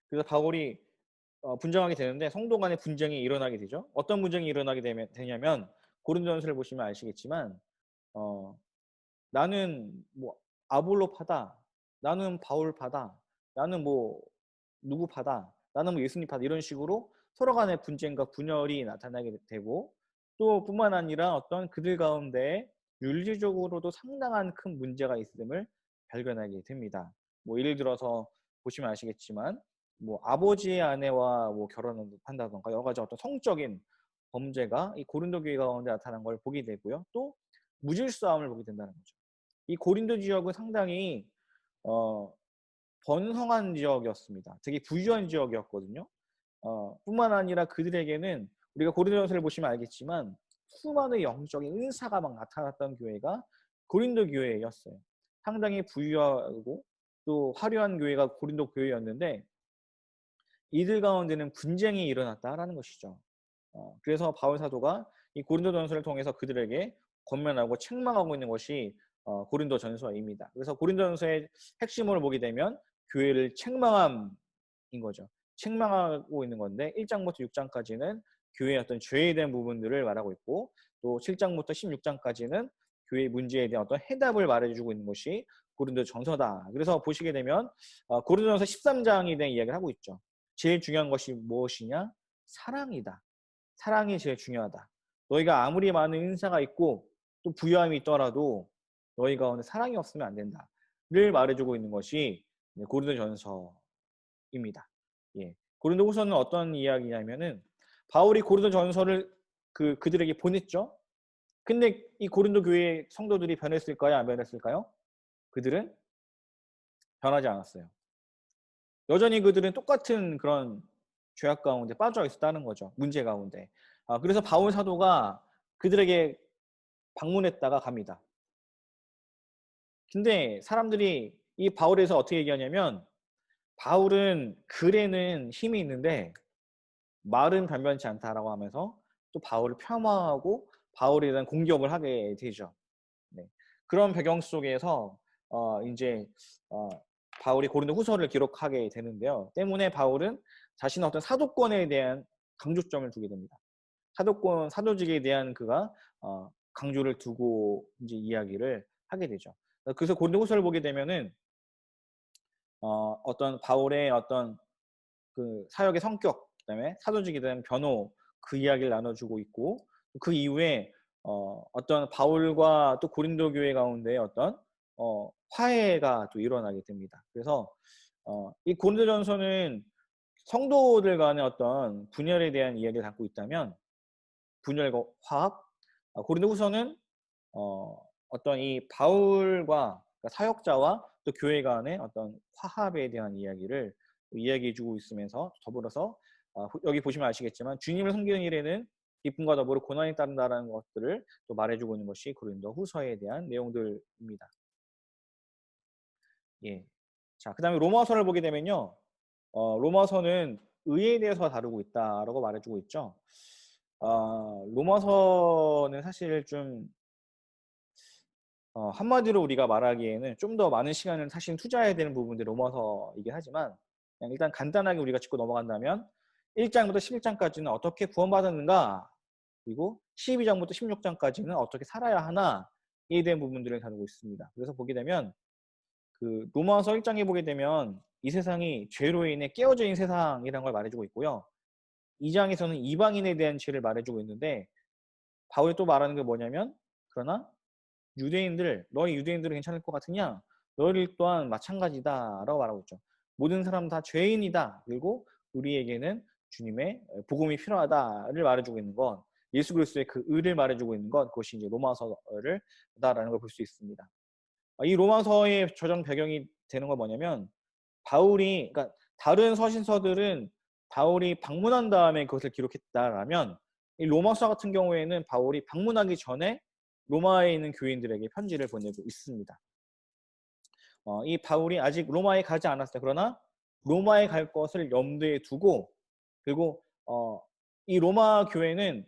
그래서 바울이 분쟁하게 되는데 성도 간의 분쟁이 일어나게 되죠. 어떤 분쟁이 일어나게 되냐면 고린도전서를 보시면 아시겠지만 나는 뭐 아볼로파다, 나는 바울파다, 나는 뭐 누구파다, 나는 뭐 예수님파다 이런 식으로 서로 간의 분쟁과 분열이 나타나게 되고 또 뿐만 아니라 어떤 그들 가운데 윤리적으로도 상당한 큰 문제가 있음을 발견하게 됩니다. 뭐 예를 들어서 보시면 아시겠지만 뭐 아버지의 아내와 뭐 결혼을 한다던가 여러 가지 어떤 성적인 범죄가 이 고린도 교회 가운데 나타난 걸 보게 되고요. 또 무질서함을 보게 된다는 거죠. 이 고린도 지역은 상당히 번성한 지역이었습니다. 되게 부유한 지역이었거든요. 뿐만 아니라 그들에게는 우리가 고린도전서를 보시면 알겠지만 수많은 영적인 은사가 막 나타났던 교회가 고린도 교회였어요. 상당히 부유하고 또 화려한 교회가 고린도 교회였는데 이들 가운데는 분쟁이 일어났다라는 것이죠. 그래서 바울 사도가 이 고린도전서를 통해서 그들에게 권면하고 책망하고 있는 것이 고린도전서입니다. 그래서 고린도전서의 핵심을 보게 되면 교회를 책망함인 거죠. 책망하고 있는 건데 1장부터 6장까지는 교회의 어떤 죄에 대한 부분들을 말하고 있고 또 7장부터 16장까지는 교회의 문제에 대한 어떤 해답을 말해주고 있는 것이 고린도전서다. 그래서 보시게 되면 고린도전서 13장에 대한 이야기를 하고 있죠. 제일 중요한 것이 무엇이냐? 사랑이다. 사랑이 제일 중요하다. 너희가 아무리 많은 은사가 있고 또 부유함이 있더라도 너희 가운데 사랑이 없으면 안 된다를 말해주고 있는 것이 고린도전서입니다. 예. 고린도후서는 어떤 이야기냐면은 바울이 고린도전서를 그들에게 보냈죠. 근데 이 고린도 교회 성도들이 변했을까요? 안 변했을까요? 그들은 변하지 않았어요. 여전히 그들은 똑같은 그런 죄악 가운데 빠져 있었다는 거죠. 문제 가운데. 그래서 바울 사도가 그들에게 방문했다가 갑니다. 근데 사람들이 이 바울에서 어떻게 얘기하냐면 바울은 글에는 힘이 있는데 말은 변변치 않다라고 하면서 또 바울을 폄하하고 바울에 대한 공격을 하게 되죠. 네. 그런 배경 속에서 이제 바울이 고린도 후서를 기록하게 되는데요. 때문에 바울은 자신의 어떤 사도권에 대한 강조점을 두게 됩니다. 사도직에 대한 그가 강조를 두고 이제 이야기를 하게 되죠. 그래서 고린도 후서를 보게 되면은 어떤 바울의 어떤 그 사역의 성격, 그다음에 사도직에 대한 변호 그 이야기를 나눠주고 있고 그 이후에 어떤 바울과 또 고린도 교회 가운데 어떤 화해가 또 일어나게 됩니다. 그래서 이 고린도전서는 성도들 간의 어떤 분열에 대한 이야기를 담고 있다면 분열과 화합, 고린도후서는 어떤 이 바울과 그러니까 사역자와 또 교회 간의 어떤 화합에 대한 이야기를 이야기해주고 있으면서 더불어서 여기 보시면 아시겠지만 주님을 섬기는 일에는 기쁨과 더불어 고난이 따른다라는 것들을 또 말해주고 있는 것이 고린도후서에 대한 내용들입니다. 예. 자, 그다음에 로마서를 보게 되면요, 로마서는 의에 대해서 다루고 있다라고 말해주고 있죠. 로마서는 사실 좀 한마디로 우리가 말하기에는 좀 더 많은 시간을 사실 투자해야 되는 부분들이 로마서이긴 하지만 그냥 일단 간단하게 우리가 짚고 넘어간다면 1장부터 11장까지는 어떻게 구원받았는가 그리고 12장부터 16장까지는 어떻게 살아야 하나에 대한 부분들을 다루고 있습니다. 그래서 보게 되면 그 로마서 1장에 보게 되면 이 세상이 죄로 인해 깨어져 있는 세상이라는 걸 말해주고 있고요. 2장에서는 이방인에 대한 죄를 말해주고 있는데 바울이 또 말하는 게 뭐냐면 그러나 너희 유대인들은 괜찮을 것 같으냐? 너희들 또한 마찬가지다라고 말하고 있죠. 모든 사람 다 죄인이다. 그리고 우리에게는 주님의 복음이 필요하다를 말해주고 있는 건 예수 그리스도의 그 의를 말해주고 있는 것 그것이 이제 로마서를다라는 걸 볼 수 있습니다. 이 로마서의 저장 배경이 되는 건 뭐냐면 그러니까 다른 서신서들은 바울이 방문한 다음에 그것을 기록했다라면 이 로마서 같은 경우에는 바울이 방문하기 전에 로마에 있는 교인들에게 편지를 보내고 있습니다. 이 바울이 아직 로마에 가지 않았어요. 그러나 로마에 갈 것을 염두에 두고 그리고 이 로마 교회는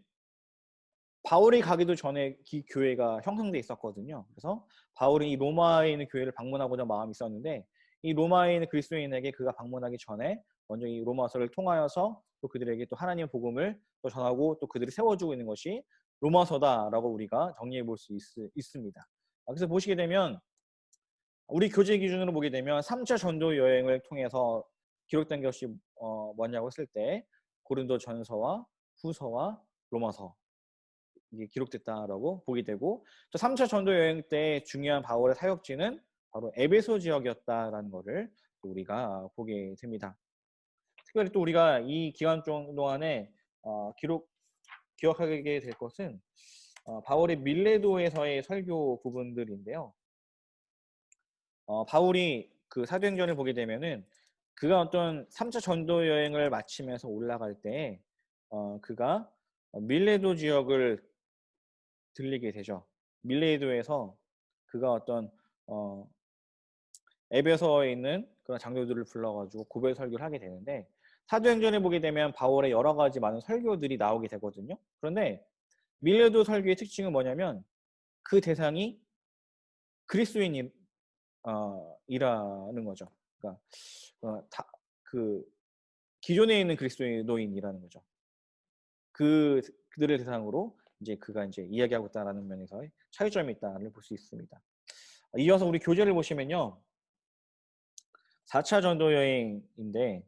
바울이 가기도 전에 이 교회가 형성돼 있었거든요. 그래서 바울이 이 로마에 있는 교회를 방문하고자 마음이 있었는데 이 로마에 있는 그리스도인에게 그가 방문하기 전에 먼저 이 로마서를 통하여서 또 그들에게 또 하나님의 복음을 또 전하고 또 그들을 세워주고 있는 것이 로마서다라고 우리가 정리해 볼 수 있습니다. 그래서 보시게 되면 우리 교재 기준으로 보게 되면 3차 전도 여행을 통해서 기록된 것이 뭐냐고 했을 때 고린도 전서와 후서와 로마서 이게 기록됐다라고 보게 되고 또 3차 전도 여행 때 중요한 바울의 사역지는 바로 에베소 지역이었다라는 것을 우리가 보게 됩니다. 특별히 또 우리가 이 기간 동안에 기억하게 될 것은 바울의 밀레도에서의 설교 부분들인데요. 바울이 그 사도행전을 보게 되면은 그가 어떤 3차 전도 여행을 마치면서 올라갈 때 그가 밀레도 지역을 들리게 되죠. 밀레도에서 그가 어떤 에베소에 있는 그런 장로들을 불러가지고 고별 설교를 하게 되는데 사도행전에 보게 되면 바울의 여러 가지 많은 설교들이 나오게 되거든요. 그런데 밀레도 설교의 특징은 뭐냐면 그 대상이 그리스도인이라는 거죠. 그러니까 그 기존에 있는 그리스도인이라는 거죠. 그들을 대상으로 이제 그가 이제 이야기하고 있다라는 면에서 차이점이 있다를 볼 수 있습니다. 이어서 우리 교재를 보시면요. 4차 전도 여행인데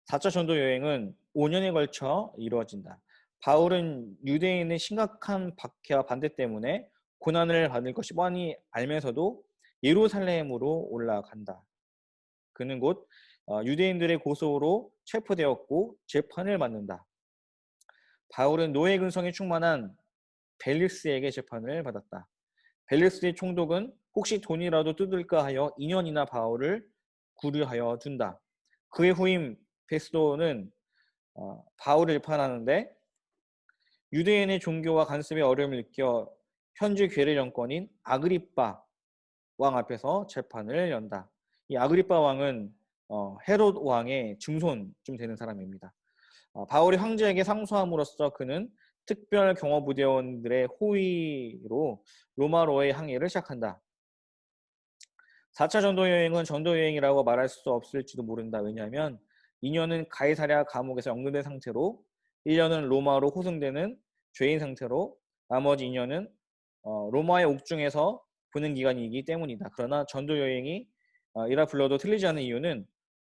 4차 전도 여행은 5년에 걸쳐 이루어진다. 바울은 유대인의 심각한 박해와 반대 때문에 고난을 받을 것이 뻔히 알면서도 예루살렘으로 올라간다. 그는 곧 유대인들의 고소로 체포되었고 재판을 받는다. 바울은 노예 근성에 충만한 벨리스에게 재판을 받았다. 벨리스의 총독은 혹시 돈이라도 뜯을까 하여 2년이나 바울을 구류하여 둔다. 그의 후임 베스도는 바울을 재판하는데 유대인의 종교와 간섭에 어려움을 느껴 현재 괴뢰 정권인 아그리빠 왕 앞에서 재판을 연다. 이 아그리빠 왕은 헤롯 왕의 증손쯤 되는 사람입니다. 바울이 황제에게 상소함으로써 그는 특별 경호부대원들의 호위로 로마로의 항해를 시작한다. 4차 전도여행은 전도여행이라고 말할 수 없을지도 모른다. 왜냐하면 2년은 가이사랴 감옥에서 연금된 상태로 1년은 로마로 호송되는 죄인 상태로 나머지 2년은 로마의 옥중에서 보는 기간이기 때문이다. 그러나 전도여행이 이라 불러도 틀리지 않은 이유는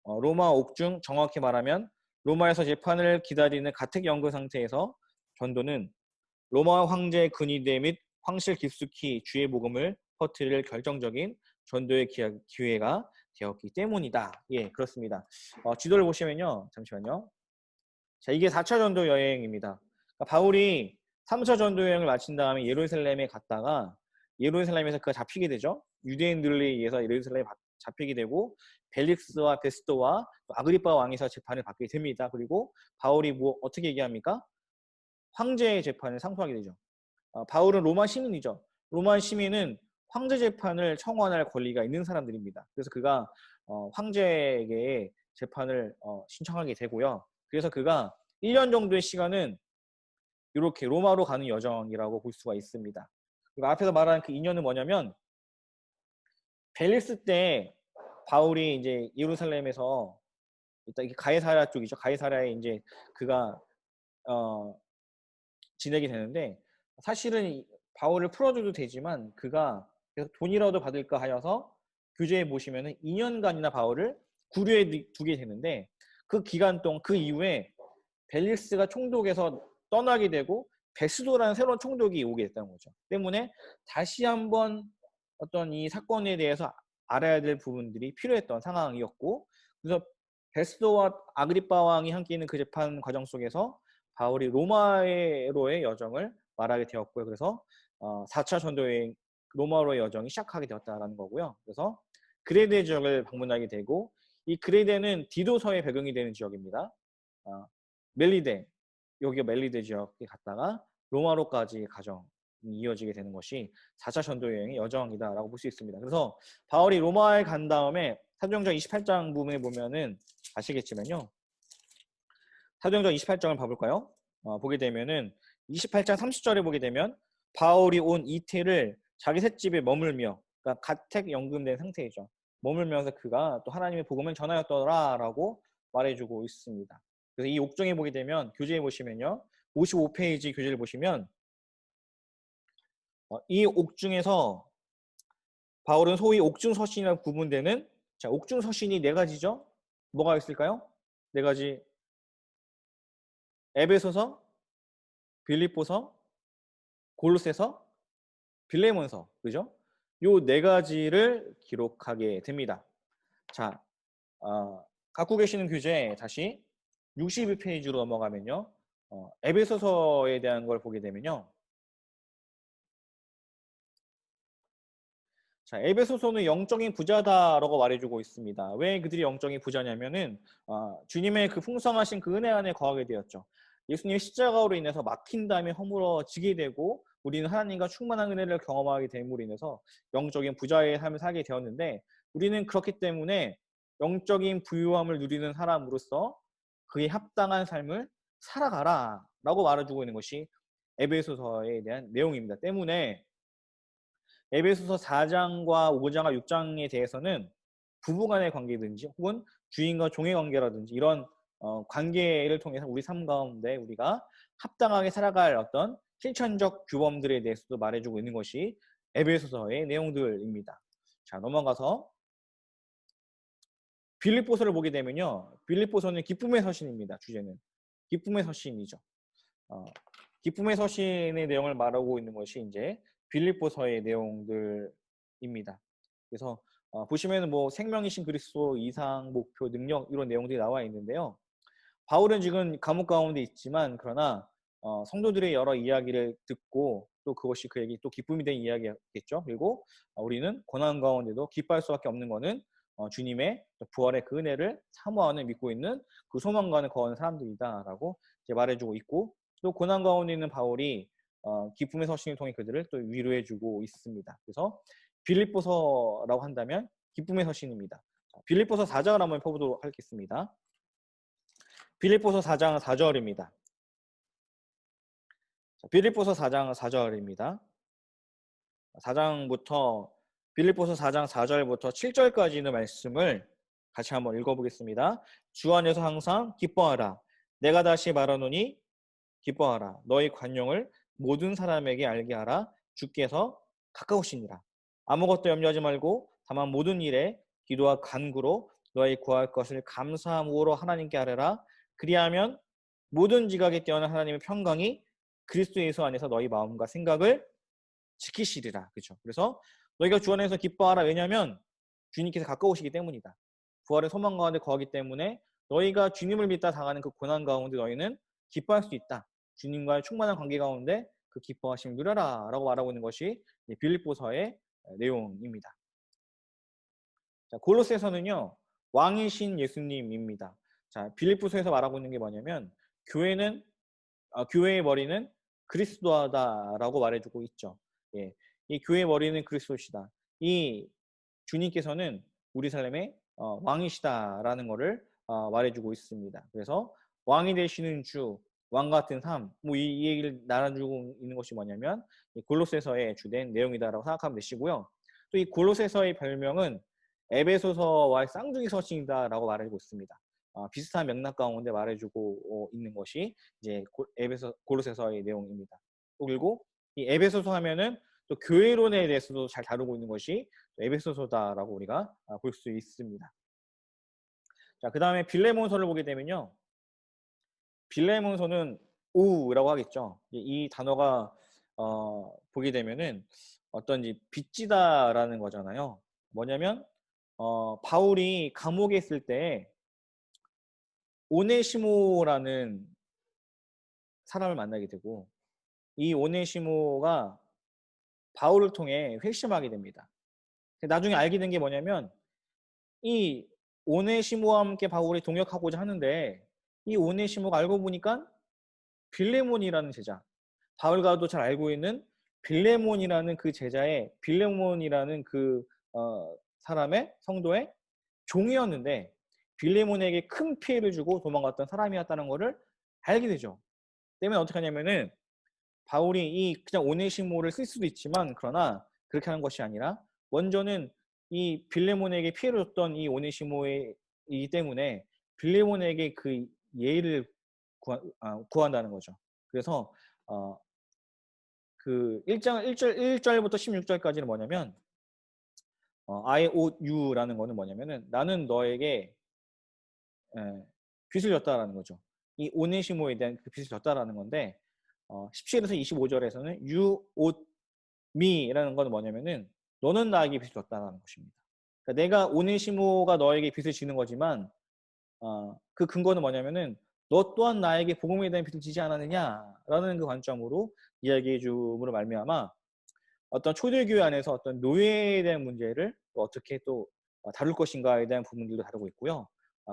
로마 옥중, 정확히 말하면 로마에서 재판을 기다리는 가택연금 상태에서 전도는 로마 황제의 근위대 및 황실 깊숙이 주의 복음을 퍼뜨릴 결정적인 전도의 기회가 되었기 때문이다. 예, 그렇습니다. 지도를 보시면요. 잠시만요. 자, 이게 4차 전도 여행입니다. 그러니까 바울이 3차 전도 여행을 마친 다음에 예루살렘에 갔다가 예루살렘에서 그가 잡히게 되죠. 유대인들에 의해서 예루살렘에 잡히게 되고 벨릭스와 베스도와 아그리파 왕에서 재판을 받게 됩니다. 그리고 바울이 어떻게 얘기합니까? 황제의 재판을 상소하게 되죠. 바울은 로마 시민이죠. 로마 시민은 황제 재판을 청원할 권리가 있는 사람들입니다. 그래서 그가 황제에게 재판을 신청하게 되고요. 그래서 그가 1년 정도의 시간은 이렇게 로마로 가는 여정이라고 볼 수가 있습니다. 그리고 앞에서 말한 그 2년은 뭐냐면 벨리스 때 바울이 이제 예루살렘에서 일단 이게 가이사랴 쪽이죠. 가이사랴에 이제 그가 지내게 되는데 사실은 바울을 풀어줘도 되지만 그가 계속 돈이라도 받을까 하여서 교재에 보시면은 2년간이나 바울을 구류에 두게 되는데 그 기간 동안 그 이후에 벨리스가 총독에서 떠나게 되고 베스도라는 새로운 총독이 오게 됐다는 거죠. 때문에 다시 한번 어떤 이 사건에 대해서 알아야 될 부분들이 필요했던 상황이었고 그래서 베스도와 아그리파 왕이 함께 있는 그 재판 과정 속에서 바울이 로마로의 여정을 말하게 되었고요. 그래서 4차 전도여행 로마로의 여정이 시작하게 되었다는 거고요. 그래서 그레데 지역을 방문하게 되고 이 그레데는 디도서의 배경이 되는 지역입니다. 멜리데, 여기가 멜리데 지역에 갔다가 로마로까지 가정이 이어지게 되는 것이 4차 전도여행의 여정이다라고 볼 수 있습니다. 그래서 바울이 로마에 간 다음에 사도행전 28장 부분에 보면은 아시겠지만요. 사도행전 28장을 봐볼까요? 보게 되면은 28장 30절에 보게 되면 바울이 온 이태를 자기 셋집에 머물며 그러니까 가택 연금된 상태이죠. 머물면서 그가 또 하나님의 복음을 전하였더라라고 말해주고 있습니다. 그래서 이 옥중에 보게 되면 교재에 보시면요. 55페이지 교재를 보시면 이 옥중에서 바울은 소위 옥중서신이라고 구분되는 자, 옥중서신이 네 가지죠. 뭐가 있을까요? 네 가지. 에베소서, 빌립보서, 골로새서, 빌레몬서, 그죠? 요 네 가지를 기록하게 됩니다. 자, 갖고 계시는 교재 다시 62페이지로 넘어가면요. 에베소서에 대한 걸 보게 되면요. 자, 에베소서는 영적인 부자다라고 말해주고 있습니다. 왜 그들이 영적인 부자냐면은 주님의 그 풍성하신 그 은혜 안에 거하게 되었죠. 예수님의 십자가로 인해서 막힌 다음에 허물어지게 되고 우리는 하나님과 충만한 은혜를 경험하게 됨으로 인해서 영적인 부자의 삶을 살게 되었는데 우리는 그렇기 때문에 영적인 부유함을 누리는 사람으로서 그에 합당한 삶을 살아가라 라고 말해주고 있는 것이 에베소서에 대한 내용입니다. 때문에 에베소서 4장과 5장과 6장에 대해서는 부부간의 관계든지 혹은 주인과 종의 관계라든지 이런 관계를 통해서 우리 삶 가운데 우리가 합당하게 살아갈 어떤 실천적 규범들에 대해서도 말해주고 있는 것이 에베소서의 내용들입니다. 자, 넘어가서 빌립보서를 보게 되면요. 빌립보서는 기쁨의 서신입니다. 주제는. 기쁨의 서신이죠. 기쁨의 서신의 내용을 말하고 있는 것이 이제 빌립보서의 내용들입니다. 그래서 보시면 뭐 생명이신 그리스도, 이상, 목표, 능력 이런 내용들이 나와 있는데요. 바울은 지금 감옥 가운데 있지만 그러나 성도들의 여러 이야기를 듣고 또 그것이 그에게 또 기쁨이 된 이야기였겠죠. 그리고 우리는 고난 가운데도 기뻐할 수밖에 없는 것은 주님의 부활의 그 은혜를 사모하는 믿고 있는 그 소망과는 거하는 사람들이다라고 이제 말해주고 있고 또 고난 가운데 있는 바울이 기쁨의 서신을 통해 그들을 또 위로해주고 있습니다. 그래서 빌립보서라고 한다면 기쁨의 서신입니다. 빌립보서 4장을 한번 펴보도록 하겠습니다. 빌립보서 4장 4절입니다. 빌립보서 4장 4절입니다. 4장부터 빌립보서 4장 4절부터 7절까지 있는 말씀을 같이 한번 읽어보겠습니다. 주 안에서 항상 기뻐하라. 내가 다시 말하노니 기뻐하라. 너희 관용을 모든 사람에게 알게 하라. 주께서 가까우시니라. 아무것도 염려하지 말고 다만 모든 일에 기도와 간구로 너희 구할 것을 감사함으로 하나님께 아뢰라. 그리하면 모든 지각에 뛰어난 하나님의 평강이 그리스도 예수 안에서 너희 마음과 생각을 지키시리라. 그렇죠? 그래서 너희가 주 안에서 기뻐하라. 왜냐하면 주님께서 가까우시기 때문이다. 부활의 소망 가운데 거하기 때문에 너희가 주님을 믿다 당하는 그 고난 가운데 너희는 기뻐할 수 있다. 주님과의 충만한 관계 가운데 그 기뻐하심을 누려라 라고 말하고 있는 것이 빌립보서의 내용입니다. 자, 골로새서는요 왕이신 예수님입니다. 자, 빌립보서에서 말하고 있는 게 뭐냐면 교회의 머리는 그리스도다라고 말해주고 있죠. 예, 이 교회의 머리는 그리스도시다. 이 주님께서는 우리 삶의 왕이시다라는 것을 말해주고 있습니다. 그래서 왕이 되시는 주, 왕 같은 삶, 뭐 이 얘기를 나눠주고 있는 것이 뭐냐면 이 골로새서의 주된 내용이다라고 생각하면 되시고요. 또 이 골로새서의 별명은 에베소서와의 쌍둥이 서신이다라고 말해주고 있습니다. 비슷한 맥락 가운데 말해주고 있는 것이 이제 골로새서의 내용입니다. 그리고 이 에베소서 하면은 또 교회론에 대해서도 잘 다루고 있는 것이 에베소서다라고 우리가 볼 수 있습니다. 자, 그 다음에 빌레몬서를 보게 되면요. 빌레몬서는 오우라고 하겠죠. 이 단어가 보게 되면은 어떤지 빚지다라는 거잖아요. 뭐냐면 바울이 감옥에 있을 때 오네시모라는 사람을 만나게 되고 이 오네시모가 바울을 통해 회심하게 됩니다. 나중에 알게 된 게 뭐냐면 이 오네시모와 함께 바울이 동역하고자 하는데 이 오네시모가 알고 보니까 빌레몬이라는 제자, 바울과도 잘 알고 있는 빌레몬이라는 그 제자의 빌레몬이라는 그 사람의 성도의 종이었는데 빌레몬에게 큰 피해를 주고 도망갔던 사람이었다는 것을 알게 되죠. 때문에 어떻게 하냐면은 바울이 이 그냥 오네시모를 쓸 수도 있지만 그러나 그렇게 하는 것이 아니라 먼저는 이 빌레몬에게 피해를 줬던 이 오네시모이기 때문에 빌레몬에게 그 예의를 구한다는 거죠. 그래서 그 1절부터 16절까지는 뭐냐면 I owe you라는 거는 뭐냐면은 나는 너에게 빚을 졌다라는 거죠. 이 오네시모에 대한 그 빚을 졌다라는 건데 17에서 25절에서는 you owe me라는 건 뭐냐면은 너는 나에게 빚을 졌다라는 것입니다. 그러니까 내가 오네시모가 너에게 빚을 지는 거지만 그 근거는 뭐냐면은 너 또한 나에게 복음에 대한 빚을 지지 않았느냐라는 그 관점으로 이야기해 줌으로 말미암아 어떤 초대교회 안에서 어떤 노예에 대한 문제를 또 어떻게 또 다룰 것인가에 대한 부분들도 다루고 있고요.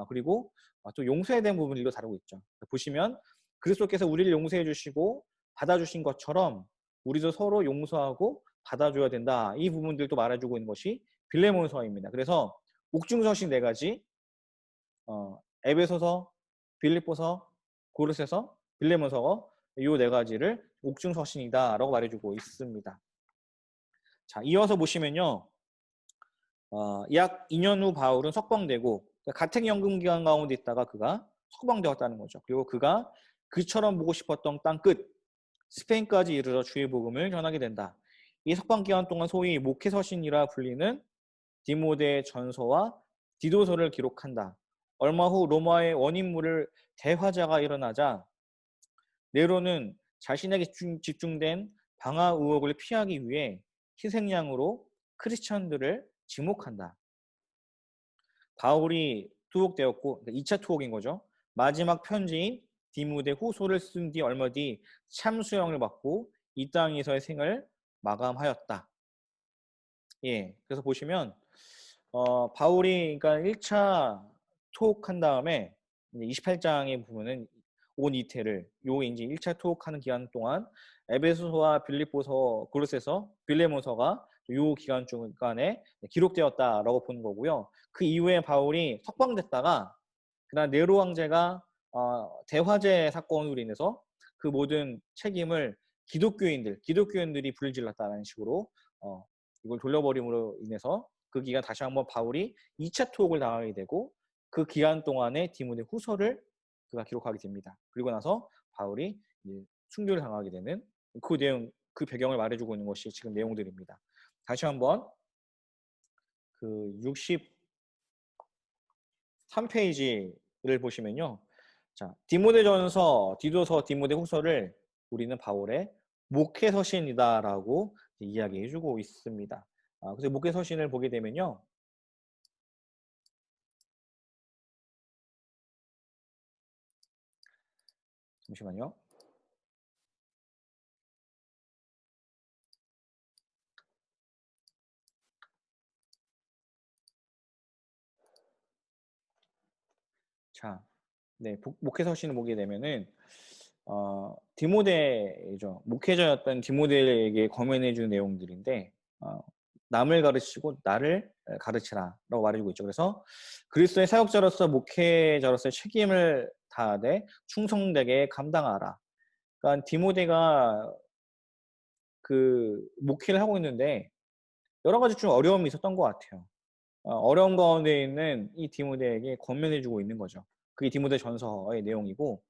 그리고 또 용서에 대한 부분들도 다루고 있죠. 보시면 그리스도께서 우리를 용서해 주시고 받아주신 것처럼 우리도 서로 용서하고 받아줘야 된다. 이 부분들도 말해주고 있는 것이 빌레몬서입니다. 그래서 옥중서신 4가지 에베소서, 빌립보서, 고르새서, 빌레몬서 이 4가지를 옥중서신이다라고 말해주고 있습니다. 자, 이어서 보시면요. 약 2년 후 바울은 석방되고 그러니까 가택연금 기간 가운데 있다가 그가 석방되었다는 거죠. 그리고 그가 그처럼 보고 싶었던 땅 끝 스페인까지 이르러 주의 복음을 전하게 된다. 이 석방 기간 동안 소위 목회서신이라 불리는 디모데 전서와 디도서를 기록한다. 얼마 후 로마의 원인물을 대화자가 일어나자 네로는 자신에게 집중된 방화 의혹을 피하기 위해 희생양으로 크리스천들을 지목한다. 바울이 투옥되었고 2차 투옥인 거죠. 마지막 편지인 디모데 후소를 쓴 뒤 얼마 뒤 참수형을 받고 이 땅에서의 생을 마감하였다. 예, 그래서 보시면 바울이 그러니까 1차 투옥한 다음에 28장에 보면은 온 이태를 요 이제 1차 투옥하는 기간 동안 에베소서와 빌립보서, 고로새서, 빌레몬서가 요 기간 중간에 기록되었다라고 보는 거고요. 그 이후에 바울이 석방됐다가 그다음 네로 황제가 대화재 사건으로 인해서 그 모든 책임을 기독교인들이 불질렀다는 식으로 이걸 돌려버림으로 인해서 그 기간 다시 한번 바울이 2차 투옥을 당하게 되고 그 기간 동안에 디모데 후서를 그가 기록하게 됩니다. 그리고 나서 바울이 순교를 당하게 되는 그 내용, 그 배경을 말해주고 있는 것이 지금 내용들입니다. 다시 한번 그 63페이지를 보시면요. 자, 디모데전서, 디도서, 디모데 후서를 우리는 바울의 목회서신이다라고 이야기해주고 있습니다. 그래서 목회서신을 보게 되면요. 잠시만요. 자, 네, 목회서신을 보게 되면은 디모데죠. 목회자였던 디모데에게 권면해 주는 내용들인데 남을 가르치고 나를 가르치라라고 말해주고 있죠. 그래서 그리스도의 사역자로서 목회자로서의 책임을 다하되 충성되게 감당하라. 그러니까 디모데가 그 목회를 하고 있는데 여러 가지 좀 어려움이 있었던 것 같아요. 어려운 가운데 있는 이 디모데에게 권면해주고 있는 거죠. 그게 디모데 전서의 내용이고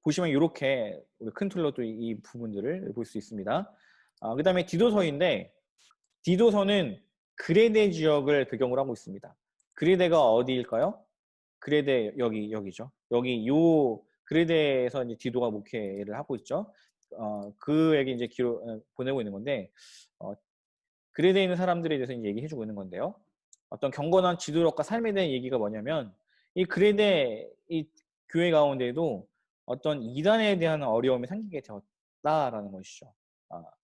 보시면 이렇게 우리 큰 틀로 또 이 부분들을 볼 수 있습니다. 그 다음에 디도서인데 디도서는 그레데 지역을 배경으로 하고 있습니다. 그레데가 어디일까요? 그레데 여기죠. 여기 요 그레데에서 이제 디도가 목회를 하고 있죠. 그에게 이제 보내고 있는 건데 그레데에 있는 사람들에 대해서 이제 얘기해주고 있는 건데요. 어떤 경건한 지도력과 삶에 대한 얘기가 뭐냐면 이 그레데 이 교회 가운데에도 어떤 이단에 대한 어려움이 생기게 되었다라는 것이죠.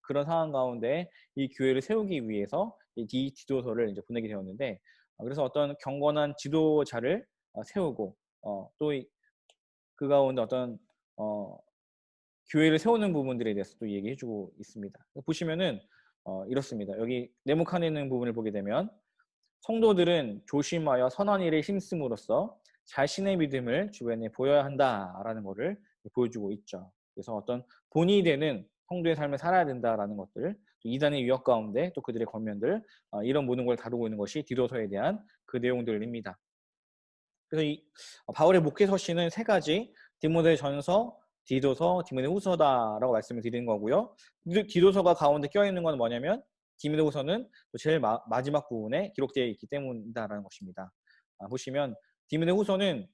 그런 상황 가운데 이 교회를 세우기 위해서 이 디도서를 이제 보내게 되었는데 그래서 어떤 경건한 지도자를 세우고 또 그 가운데 어떤 교회를 세우는 부분들에 대해서 또 얘기해주고 있습니다. 보시면은 이렇습니다. 여기 네모칸에 있는 부분을 보게 되면 성도들은 조심하여 선한 일에 힘쓰므로써 자신의 믿음을 주변에 보여야 한다라는 것을 보여주고 있죠. 그래서 어떤 본이 되는 성도의 삶을 살아야 된다라는 것들, 이단의 위협 가운데 또 그들의 권면들 이런 모든 걸 다루고 있는 것이 디도서에 대한 그 내용들입니다. 그래서 이 바울의 목회서신은 세 가지 디모데 전서, 디도서, 디모데 후서다라고 말씀을 드리는 거고요. 디도서가 가운데 껴있는 건 뭐냐면 디모데 후서는 제일 마지막 부분에 기록되어 있기 때문이다라는 것입니다. 보시면 디모데 후서는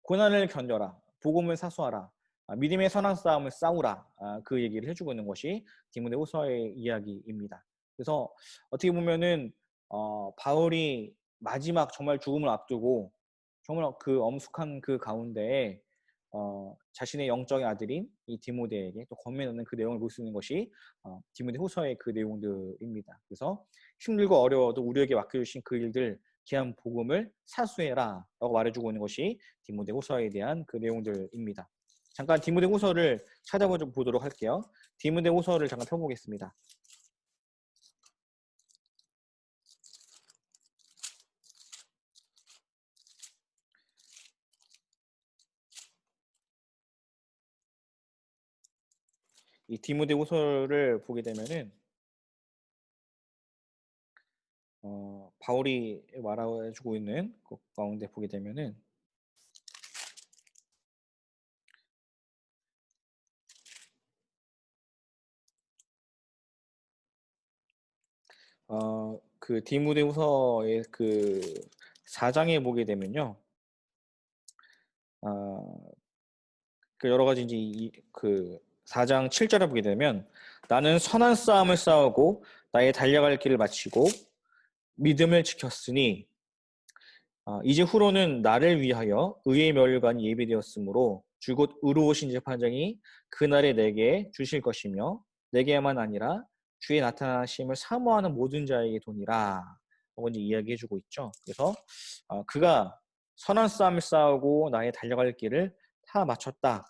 고난을 견뎌라, 복음을 사수하라, 믿음의 선한 싸움을 싸우라 그 얘기를 해주고 있는 것이 디모데 후서의 이야기입니다. 그래서 어떻게 보면은 바울이 마지막 정말 죽음을 앞두고 정말 그 엄숙한 그 가운데에 자신의 영적인 아들인 이 디모데에게 또 권면하는 그 내용을 볼 수 있는 것이 디모데 후서의 그 내용들입니다. 그래서 힘들고 어려워도 우리에게 맡겨주신 그 일들 귀한 복음을 사수해라 라고 말해주고 있는 것이 디모데 후서에 대한 그 내용들입니다. 잠깐 디모데 후서를 찾아보도록 할게요. 디모데 후서를 잠깐 펴보겠습니다. 이 디모데 후서를 보게 되면은 바울이 말해주고 있는 것 가운데 보게 되면은 그 디모데후서의 그 4장에 보게 되면요. 어, 그 여러 가지 이제 그 4장 7절에 보게 되면 나는 선한 싸움을 싸우고 나의 달려갈 길을 마치고 믿음을 지켰으니 이제 후로는 나를 위하여 의의 멸관이 예비되었으므로 주곧 의로우신 재판장이 그날에 내게 주실 것이며 내게만 아니라 주의 나타나심을 사모하는 모든 자에게 도니라 하고 이제 이야기해주고 있죠. 그래서 그가 선한 싸움을 싸우고 나의 달려갈 길을 다 마쳤다.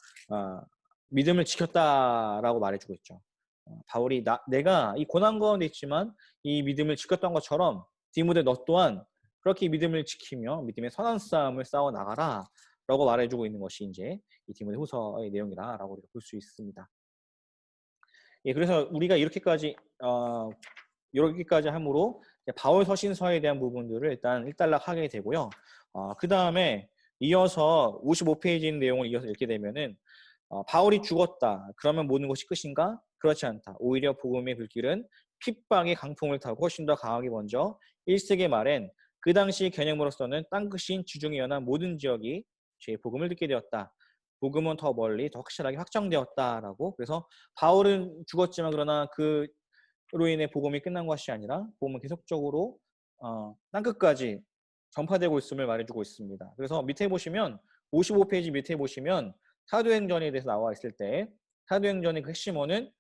믿음을 지켰다라고 말해주고 있죠. 바울이 내가 이 고난 가운데 있지만 이 믿음을 지켰던 것처럼 디모데 너 또한 그렇게 믿음을 지키며 믿음의 선한 싸움을 싸워 나가라 라고 말해주고 있는 것이 이제 이 디모데후서의 내용이라고 우리가 볼 수 있습니다. 예, 그래서 우리가 이렇게까지 함으로 바울 서신서에 대한 부분들을 일단 일단락하게 되고요. 그 다음에 이어서 55페이지 내용을 이어서 읽게 되면은 바울이 죽었다. 그러면 모든 것이 끝인가? 그렇지 않다. 오히려 복음의 불길은 핍박의 강풍을 타고 훨씬 더 강하게 먼저 1세기 말엔 그 당시 개념으로서는 땅끝인 지중해 연안 모든 지역이 제 복음을 듣게 되었다. 복음은 더 멀리 더 확실하게 확정되었다라고. 그래서 바울은 죽었지만 그러나 그로 인해 복음이 끝난 것이 아니라 복음은 계속적으로 땅끝까지 전파되고 있음을 말해주고 있습니다. 그래서 밑에 보시면 55페이지 밑에 보시면 사도행전에 대해서 나와 있을 때 사도행전의 그 핵심어는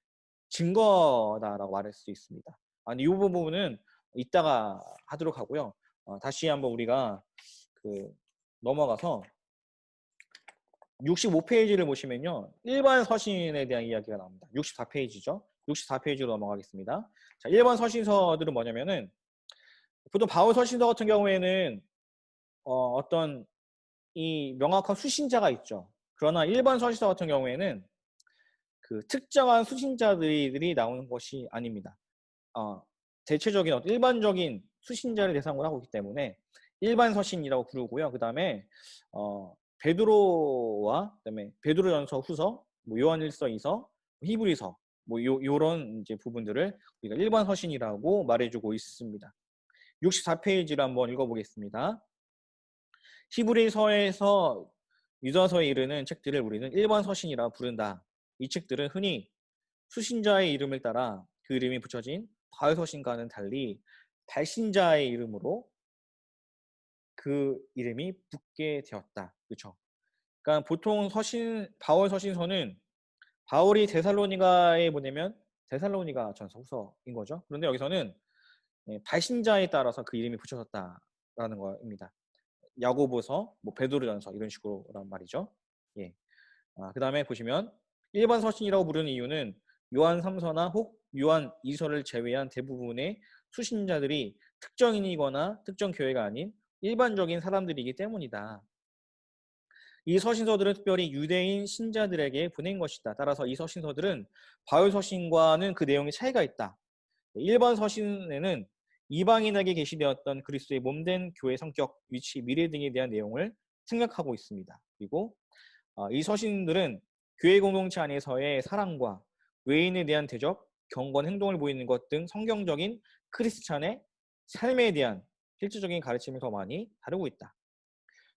증거다라고 말할 수 있습니다. 이 부분은 이따가 하도록 하고요. 다시 한번 우리가 넘어가서 65페이지를 보시면요. 일반 서신에 대한 이야기가 나옵니다. 64페이지죠. 64페이지로 넘어가겠습니다. 자, 일반 서신서들은 뭐냐면은 보통 바울 서신서 같은 경우에는 어떤 이 명확한 수신자가 있죠. 그러나 일반 서신서 같은 경우에는 그 특정한 수신자들이 나오는 것이 아닙니다. 대체적인 일반적인 수신자를 대상으로 하고 있기 때문에 일반 서신이라고 부르고요. 그 다음에 베드로와 그다음에 베드로전서 후서, 뭐 요한일서, 이서, 히브리서 뭐 요런 이제 부분들을 우리가 일반 서신이라고 말해주고 있습니다. 64페이지를 한번 읽어보겠습니다. 히브리서에서 유다서에 이르는 책들을 우리는 일반 서신이라 부른다. 이 책들은 흔히 수신자의 이름을 따라 그 이름이 붙여진 바울 서신과는 달리 발신자의 이름으로 그 이름이 붙게 되었다. 그렇죠? 그러니까 보통 바울 서신서는 바울이 데살로니가에 보내면 데살로니가 전서 후서인 거죠. 그런데 여기서는 발신자에 따라서 그 이름이 붙여졌다라는 거입니다. 야고보서, 뭐 베드로전서 이런 식으로란 말이죠. 예. 그 다음에 보시면 일반 서신이라고 부르는 이유는 요한 3서나 혹 요한 2서를 제외한 대부분의 수신자들이 특정인이거나 특정 교회가 아닌 일반적인 사람들이기 때문이다. 이 서신서들은 특별히 유대인 신자들에게 보낸 것이다. 따라서 이 서신서들은 바울 서신과는 그 내용에 차이가 있다. 일반 서신에는 이방인에게 계시되었던 그리스도의 몸된 교회 성격, 위치, 미래 등에 대한 내용을 생략하고 있습니다. 그리고 이 서신들은 교회 공동체 안에서의 사랑과 외인에 대한 대접, 경건 행동을 보이는 것 등 성경적인 크리스찬의 삶에 대한 실질적인 가르침을 더 많이 다루고 있다.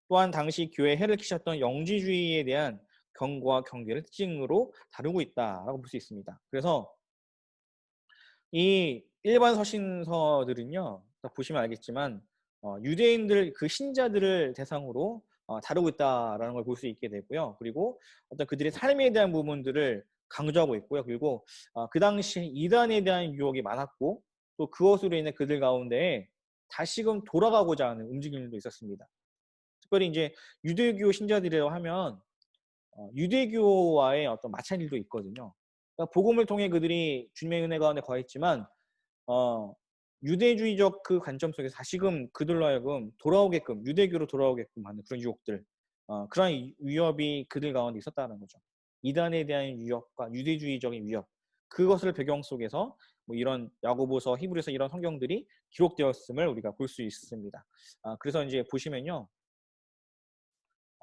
또한 당시 교회에 해를 끼쳤던 영지주의에 대한 경고와 경계를 특징으로 다루고 있다라고 볼 수 있습니다. 그래서 이 일반 서신서들은요, 보시면 알겠지만 유대인들 그 신자들을 대상으로 다루고 있다라는 걸 볼 수 있게 되고요. 그리고 어떤 그들의 삶에 대한 부분들을 강조하고 있고요. 그리고 그 당시 이단에 대한 유혹이 많았고 또 그것으로 인해 그들 가운데 다시금 돌아가고자 하는 움직임도 있었습니다. 특별히 이제 유대교 신자들이라고 하면 유대교와의 어떤 마찰일도 있거든요. 그러니까 복음을 통해 그들이 주님의 은혜 가운데 거했지만 유대주의적 그 관점 속에서 다시금 그들로 하여금 돌아오게끔 유대교로 돌아오게끔 하는 그런 유혹들, 그런 위협이 그들 가운데 있었다는 거죠. 이단에 대한 위협과 유대주의적인 위협, 그것을 배경 속에서 뭐 이런 야고보서, 히브리서 이런 성경들이 기록되었음을 우리가 볼 수 있습니다. 그래서 이제 보시면요,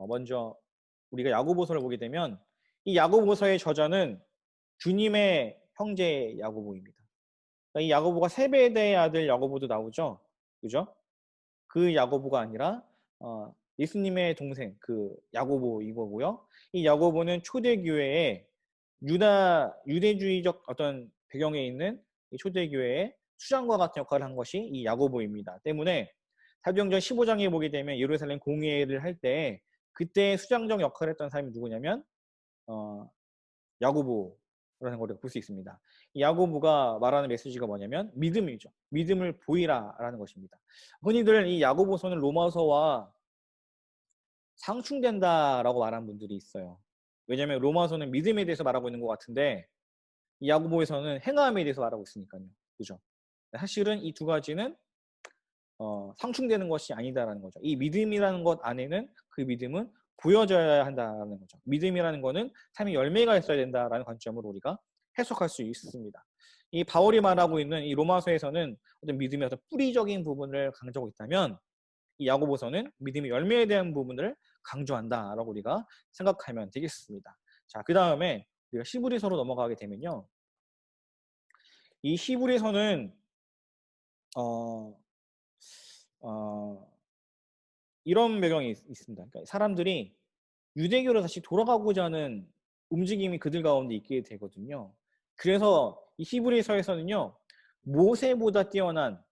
먼저 우리가 야고보서를 보게 되면 이 야고보서의 저자는 주님의 형제 야고보입니다. 그러니까 이 야고보가 세베대의 아들 야고보도 나오죠, 그죠? 그 야고보가 아니라 예수님의 동생 그 야고보 이거고요. 이 야고보는 초대교회에 유대주의적 어떤 배경에 있는 이 초대교회의 수장과 같은 역할을 한 것이 이 야고보입니다. 때문에 사도행전 15장에 보게 되면 예루살렘 공회를 할 때 그때 수장적 역할을 했던 사람이 누구냐면 야고보라는 걸 볼 수 있습니다. 이 야고보가 말하는 메시지가 뭐냐면 믿음이죠. 믿음을 보이라라는 것입니다. 흔히들 이 야고보서는 로마서와 상충된다라고 말하는 분들이 있어요. 왜냐하면 로마서는 믿음에 대해서 말하고 있는 것 같은데 이 야고보에서는 행함에 대해서 말하고 있으니까요. 그죠? 사실은 이 두 가지는 상충되는 것이 아니다라는 거죠. 이 믿음이라는 것 안에는 그 믿음은 보여져야 한다는 거죠. 믿음이라는 거는 삶의 열매가 있어야 된다라는 관점으로 우리가 해석할 수 있습니다. 이 바울이 말하고 있는 이 로마서에서는 어떤 믿음의 어떤 뿌리적인 부분을 강조하고 있다면 이 야고보서는 믿음의 열매에 대한 부분을 강조한다라고 우리가 생각하면 되겠습니다. 자, 그 다음에 우리가 히브리서로 넘어가게 되면요, 이 히브리서는 이런 배경이 있습니다. 그러니까 사람들이 유대교로 다시 돌아가고자 하는 움직임이 그들 가운데 있게 되거든요. 그래서 이 히브리서에서는요, 모세보다 뛰어난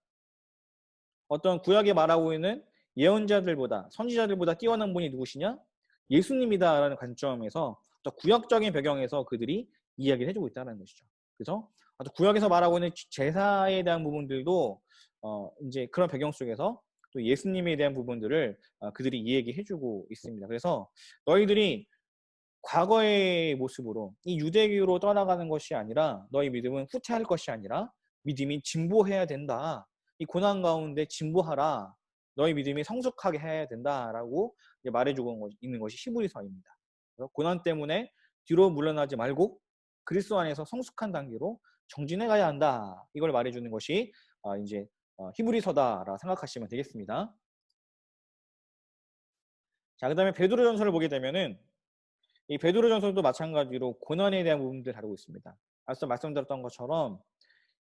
어떤 구약에 말하고 있는 예언자들보다, 선지자들보다 뛰어난 분이 누구시냐? 예수님이다라는 관점에서 또 구약적인 배경에서 그들이 이야기를 해주고 있다는 것이죠. 그래서 구약에서 말하고 있는 제사에 대한 부분들도 이제 그런 배경 속에서 또 예수님에 대한 부분들을 그들이 이야기해주고 있습니다. 그래서 너희들이 과거의 모습으로 이 유대교로 떠나가는 것이 아니라 너희 믿음은 후퇴할 것이 아니라 믿음이 진보해야 된다. 이 고난 가운데 진보하라. 너희 믿음이 성숙하게 해야 된다라고 말해주고 있는 것이 히브리서입니다. 고난 때문에 뒤로 물러나지 말고 그리스도 안에서 성숙한 단계로 정진해 가야 한다. 이걸 말해주는 것이 이제 히브리서다라고 생각하시면 되겠습니다. 자, 그다음에 베드로전서를 보게 되면은 이 베드로전서도 마찬가지로 고난에 대한 부분들을 다루고 있습니다. 앞서 말씀드렸던 것처럼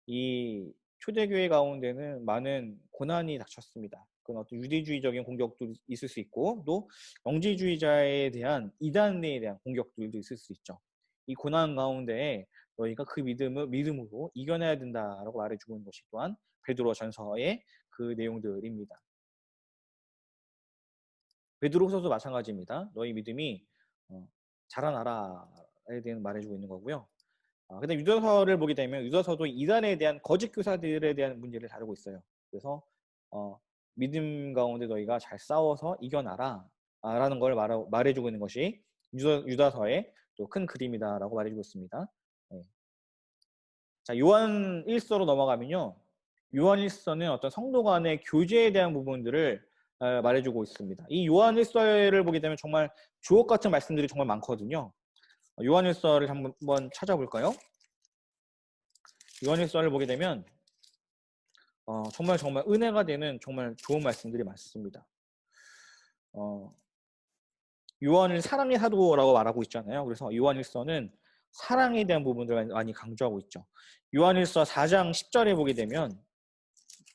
이 초대교회 가운데는 많은 고난이 닥쳤습니다. 그건 어떤 유대주의적인 공격도 있을 수 있고 또 영지주의자에 대한 이단에 대한 공격들도 있을 수 있죠. 이 고난 가운데 너희가 그 믿음으로 이겨내야 된다라고 말해주고 있는 것이 또한 베드로전서의 그 내용들입니다. 베드로후서도 마찬가지입니다. 너희 믿음이 자라나라에 대한 말해주고 있는 거고요. 그다음 유다서를 보게 되면 유다서도 이단에 대한 거짓 교사들에 대한 문제를 다루고 있어요. 그래서 믿음 가운데 너희가 잘 싸워서 이겨나라 라는 걸 말해주고 있는 것이 유다서의 또 큰 그림이다라고 말해주고 있습니다. 네. 자, 요한 1서로 넘어가면요, 요한 1서는 어떤 성도 간의 교제에 대한 부분들을 말해주고 있습니다. 이 요한 1서를 보게 되면 정말 주옥 같은 말씀들이 정말 많거든요. 요한 1서를 한번 찾아볼까요? 요한 1서를 보게 되면 정말 은혜가 되는 정말 좋은 말씀들이 많습니다. 요한을 사랑의 사도라고 말하고 있잖아요. 그래서 요한 1서는 사랑에 대한 부분들을 많이 강조하고 있죠. 요한 1서 4장 10절에 보게 되면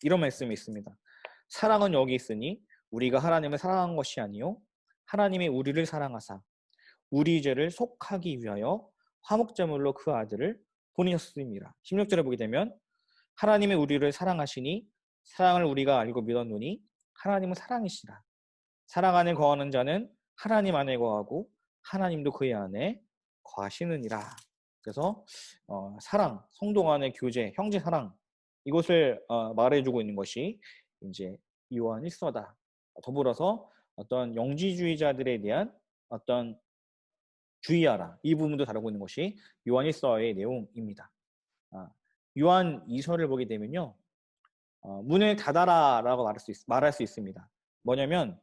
이런 말씀이 있습니다. 사랑은 여기 있으니 우리가 하나님을 사랑한 것이 아니요 하나님이 우리를 사랑하사 우리 죄를 속하기 위하여 화목제물로 그 아들을 보내셨음이라. 16절에 보게 되면 하나님이 우리를 사랑하시니 사랑을 우리가 알고 믿었노니 하나님은 사랑이시라. 사랑 안에 거하는 자는 하나님 안에 거하고 하나님도 그의 안에 거하시느니라. 그래서 사랑, 성도 간의 교제, 형제 사랑 이것을 말해주고 있는 것이 이제 요한 1서다. 더불어서 어떤 영지주의자들에 대한 어떤 주의하라. 이 부분도 다루고 있는 것이 요한 1서의 내용입니다. 요한 2서를 보게 되면요, 문을 닫아라라고 말할 수 있습니다. 뭐냐면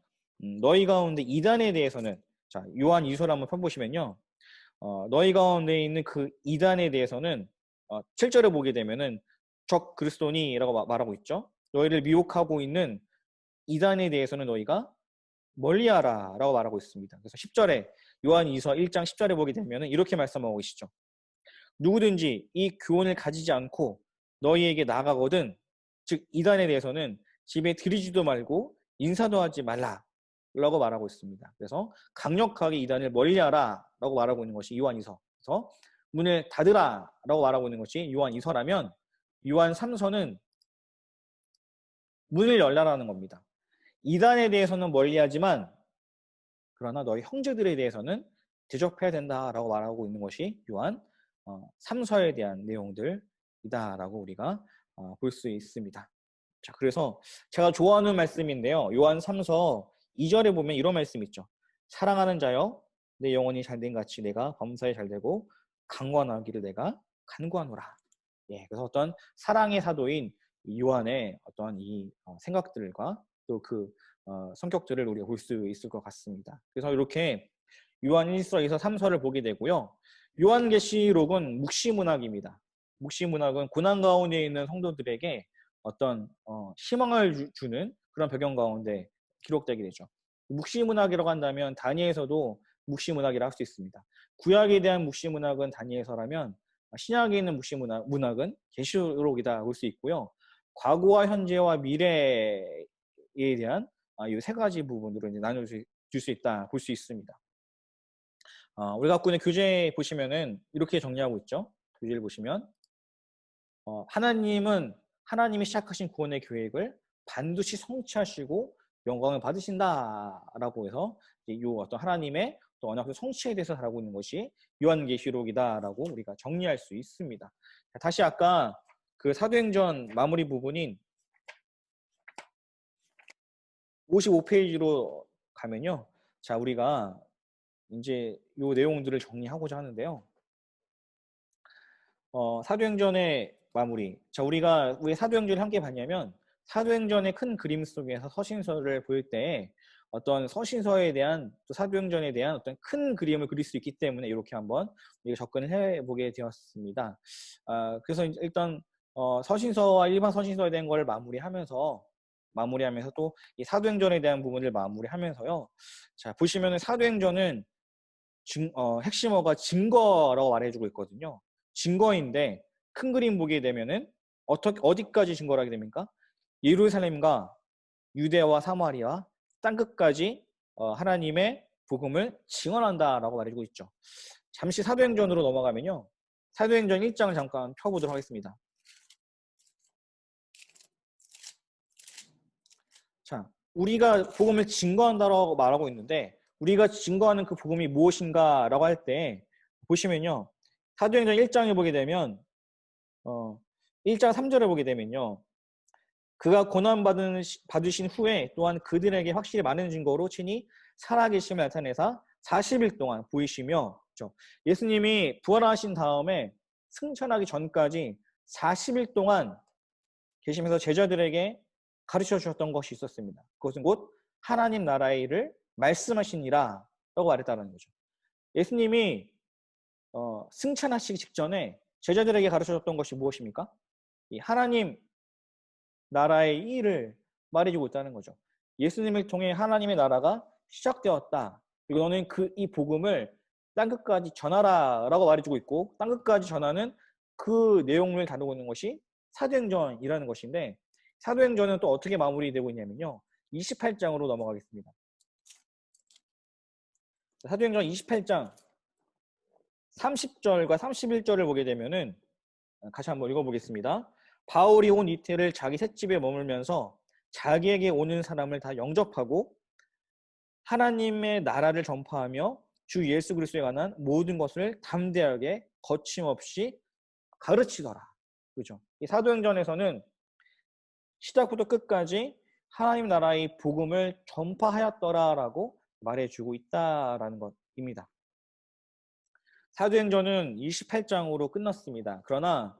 너희 가운데 이단에 대해서는, 자, 요한 2서를 한번 펴보시면요, 너희 가운데 있는 그 이단에 대해서는 7절을 보게 되면은 적 그리스도니라고 말하고 있죠. 너희를 미혹하고 있는 이단에 대해서는 너희가 멀리하라 라고 말하고 있습니다. 그래서 10절에 요한 2서 1장 10절에 보게 되면 이렇게 말씀하고 계시죠. 누구든지 이 교훈을 가지지 않고 너희에게 나아가거든, 즉 이단에 대해서는 집에 들이지도 말고 인사도 하지 말라 라고 말하고 있습니다. 그래서 강력하게 이단을 멀리하라 라고 말하고 있는 것이 요한 2서. 그래서 문을 닫으라 라고 말하고 있는 것이 요한 2서라면, 요한 3서는 문을 열라라는 겁니다. 이단에 대해서는 멀리하지만 그러나 너희 형제들에 대해서는 대접해야 된다라고 말하고 있는 것이 요한 3서에 대한 내용들이다라고 우리가 볼 수 있습니다. 자, 그래서 제가 좋아하는 말씀인데요. 요한 3서 2절에 보면 이런 말씀 있죠. 사랑하는 자여, 내 영혼이 잘된 같이 내가 범사에 잘되고 강권하기를 내가 간구하노라. 예, 그래서 어떤 사랑의 사도인 요한의 어떤 이 생각들과 또 그 성격들을 우리가 볼 수 있을 것 같습니다. 그래서 이렇게 요한 1서, 2서, 3서를 보게 되고요. 요한계시록은 묵시문학입니다. 묵시문학은 고난 가운데 있는 성도들에게 어떤 희망을 주는 그런 배경 가운데 기록되게 되죠. 묵시문학이라고 한다면 다니엘서도 묵시문학이라 할 수 있습니다. 구약에 대한 묵시문학은 다니엘서라면 신약에 있는 묵시문학은 계시록이다 볼 수 있고요. 과거와 현재와 미래에 대한 이 세 가지 부분으로 이제 나눠줄 수 있다 볼 수 있습니다. 우리가 갖고 있는 교재 보시면은 이렇게 정리하고 있죠. 교재를 보시면 하나님이 시작하신 구원의 계획을 반드시 성취하시고 영광을 받으신다라고 해서 이 어떤 하나님의 또 언약의 성취에 대해서 다루고 있는 것이 요한계시록이다라고 우리가 정리할 수 있습니다. 다시 아까 그 사도행전 마무리 부분인 55페이지로 가면요. 자, 우리가 이제 요 내용들을 정리하고자 하는데요. 사도행전의 마무리. 자, 우리가 왜 사도행전을 함께 봤냐면 사도행전의 큰 그림 속에서 서신서를 볼 때 어떤 서신서에 대한 또 사도행전에 대한 어떤 큰 그림을 그릴 수 있기 때문에 이렇게 한번 우리가 접근을 해보게 되었습니다. 그래서 일단 서신서와 일반 서신서에 대한 걸 마무리하면서 또 이 사도행전에 대한 부분을 마무리하면서요. 자, 보시면은 사도행전은 핵심어가 증거라고 말해주고 있거든요. 증거인데 큰 그림 보게 되면은 어디까지 증거를 하게 됩니까? 예루살렘과 유대와 사마리아 땅끝까지 하나님의 복음을 증언한다라고 말해주고 있죠. 잠시 사도행전으로 넘어가면요. 사도행전 1장을 잠깐 펴보도록 하겠습니다. 자, 우리가 복음을 증거한다라고 말하고 있는데 우리가 증거하는 그 복음이 무엇인가라고 할 때 보시면요. 사도행전 1장에 보게 되면 1장 3절에 보게 되면요. 그가 고난받으신 후에 또한 그들에게 확실히 많은 증거로 친히 살아계심을 나타내사 40일 동안 보이시며, 그렇죠? 예수님이 부활하신 다음에 승천하기 전까지 40일 동안 계시면서 제자들에게 가르쳐 주셨던 것이 있었습니다. 그것은 곧 하나님 나라의 일을 말씀하시니라 라고 말했다는 거죠. 예수님이 승천하시기 직전에 제자들에게 가르쳐줬던 것이 무엇입니까? 이 하나님 나라의 일을 말해주고 있다는 거죠. 예수님을 통해 하나님의 나라가 시작되었다. 그리고 너는 이 복음을 땅끝까지 전하라 라고 말해주고 있고 땅끝까지 전하는 그 내용을 다루고 있는 것이 사도행전이라는 것인데 사도행전은 또 어떻게 마무리되고 있냐면요. 28장으로 넘어가겠습니다. 사도행전 28장 30절과 31절을 보게 되면은 같이 한번 읽어보겠습니다. 바울이 온 이태를 자기 셋집에 머물면서 자기에게 오는 사람을 다 영접하고 하나님의 나라를 전파하며 주 예수 그리스도에 관한 모든 것을 담대하게 거침없이 가르치더라. 그죠? 이 사도행전에서는 시작부터 끝까지 하나님 나라의 복음을 전파하였더라라고 말해주고 있다라는 것입니다. 사도행전은 28장으로 끝났습니다. 그러나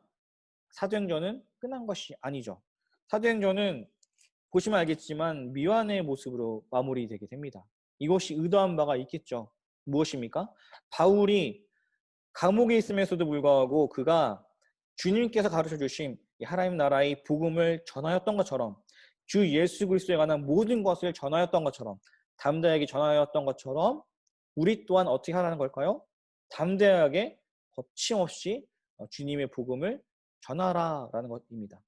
사도행전은 끝난 것이 아니죠. 사도행전은 보시면 알겠지만 미완의 모습으로 마무리되게 됩니다. 이것이 의도한 바가 있겠죠. 무엇입니까? 바울이 감옥에 있으면서도 불구하고 그가 주님께서 가르쳐 주신 이 하나님 나라의 복음을 전하였던 것처럼 주 예수 그리스도에 관한 모든 것을 전하였던 것처럼 담대하게 전하였던 것처럼 우리 또한 어떻게 하라는 걸까요? 담대하게 거침없이 주님의 복음을 전하라라는 것입니다.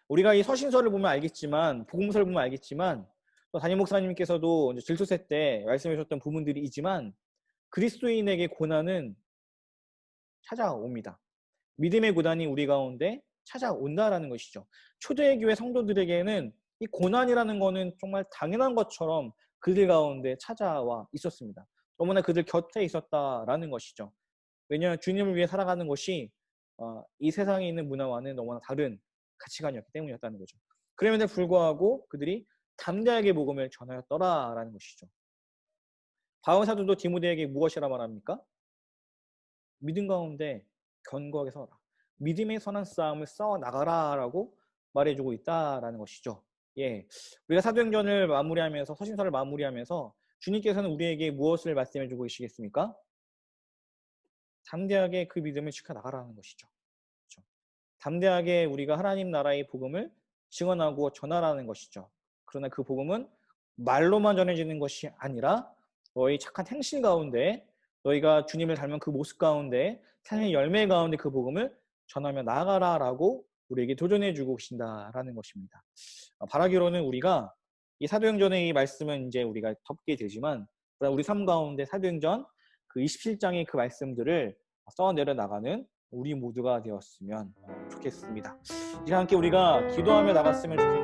우리가 이 서신서를 보면 알겠지만 복음서를 보면 알겠지만 또 담임 목사님께서도 질투세 때 말씀해 주셨던 부분들이지만 그리스도인에게 고난은 찾아옵니다. 믿음의 고난이 우리 가운데 찾아온다라는 것이죠. 초대교회 성도들에게는 이 고난이라는 것은 정말 당연한 것처럼 그들 가운데 찾아와 있었습니다. 너무나 그들 곁에 있었다라는 것이죠. 왜냐하면 주님을 위해 살아가는 것이 이 세상에 있는 문화와는 너무나 다른 가치관이었기 때문이었다는 거죠. 그럼에도 불구하고 그들이 담대하게 복음을 전하였더라라는 것이죠. 바울 사도도 디모데에게 무엇이라 말합니까? 믿음 가운데 견고하게 서라. 믿음의 선한 싸움을 싸워 나가라라고 말해주고 있다라는 것이죠. 예, 우리가 사도행전을 마무리하면서 서신서를 마무리하면서 주님께서는 우리에게 무엇을 말씀해주고 계시겠습니까? 담대하게 그 믿음을 지켜 나가라는 것이죠. 그렇죠? 담대하게 우리가 하나님 나라의 복음을 증언하고 전하라는 것이죠. 그러나 그 복음은 말로만 전해지는 것이 아니라 너희 착한 행실 가운데 너희가 주님을 닮은 그 모습 가운데 삶의 열매 가운데 그 복음을 전하며 나아가라라고 우리에게 도전해주고 계신다라는 것입니다. 바라기로는 우리가 이 사도행전의 이 말씀은 이제 우리가 덮게 되지만 우리 삶 가운데 사도행전 그 27장의 그 말씀들을 써내려 나가는 우리 모두가 되었으면 좋겠습니다. 이제 함께 우리가 기도하며 나갔으면 좋겠습니다.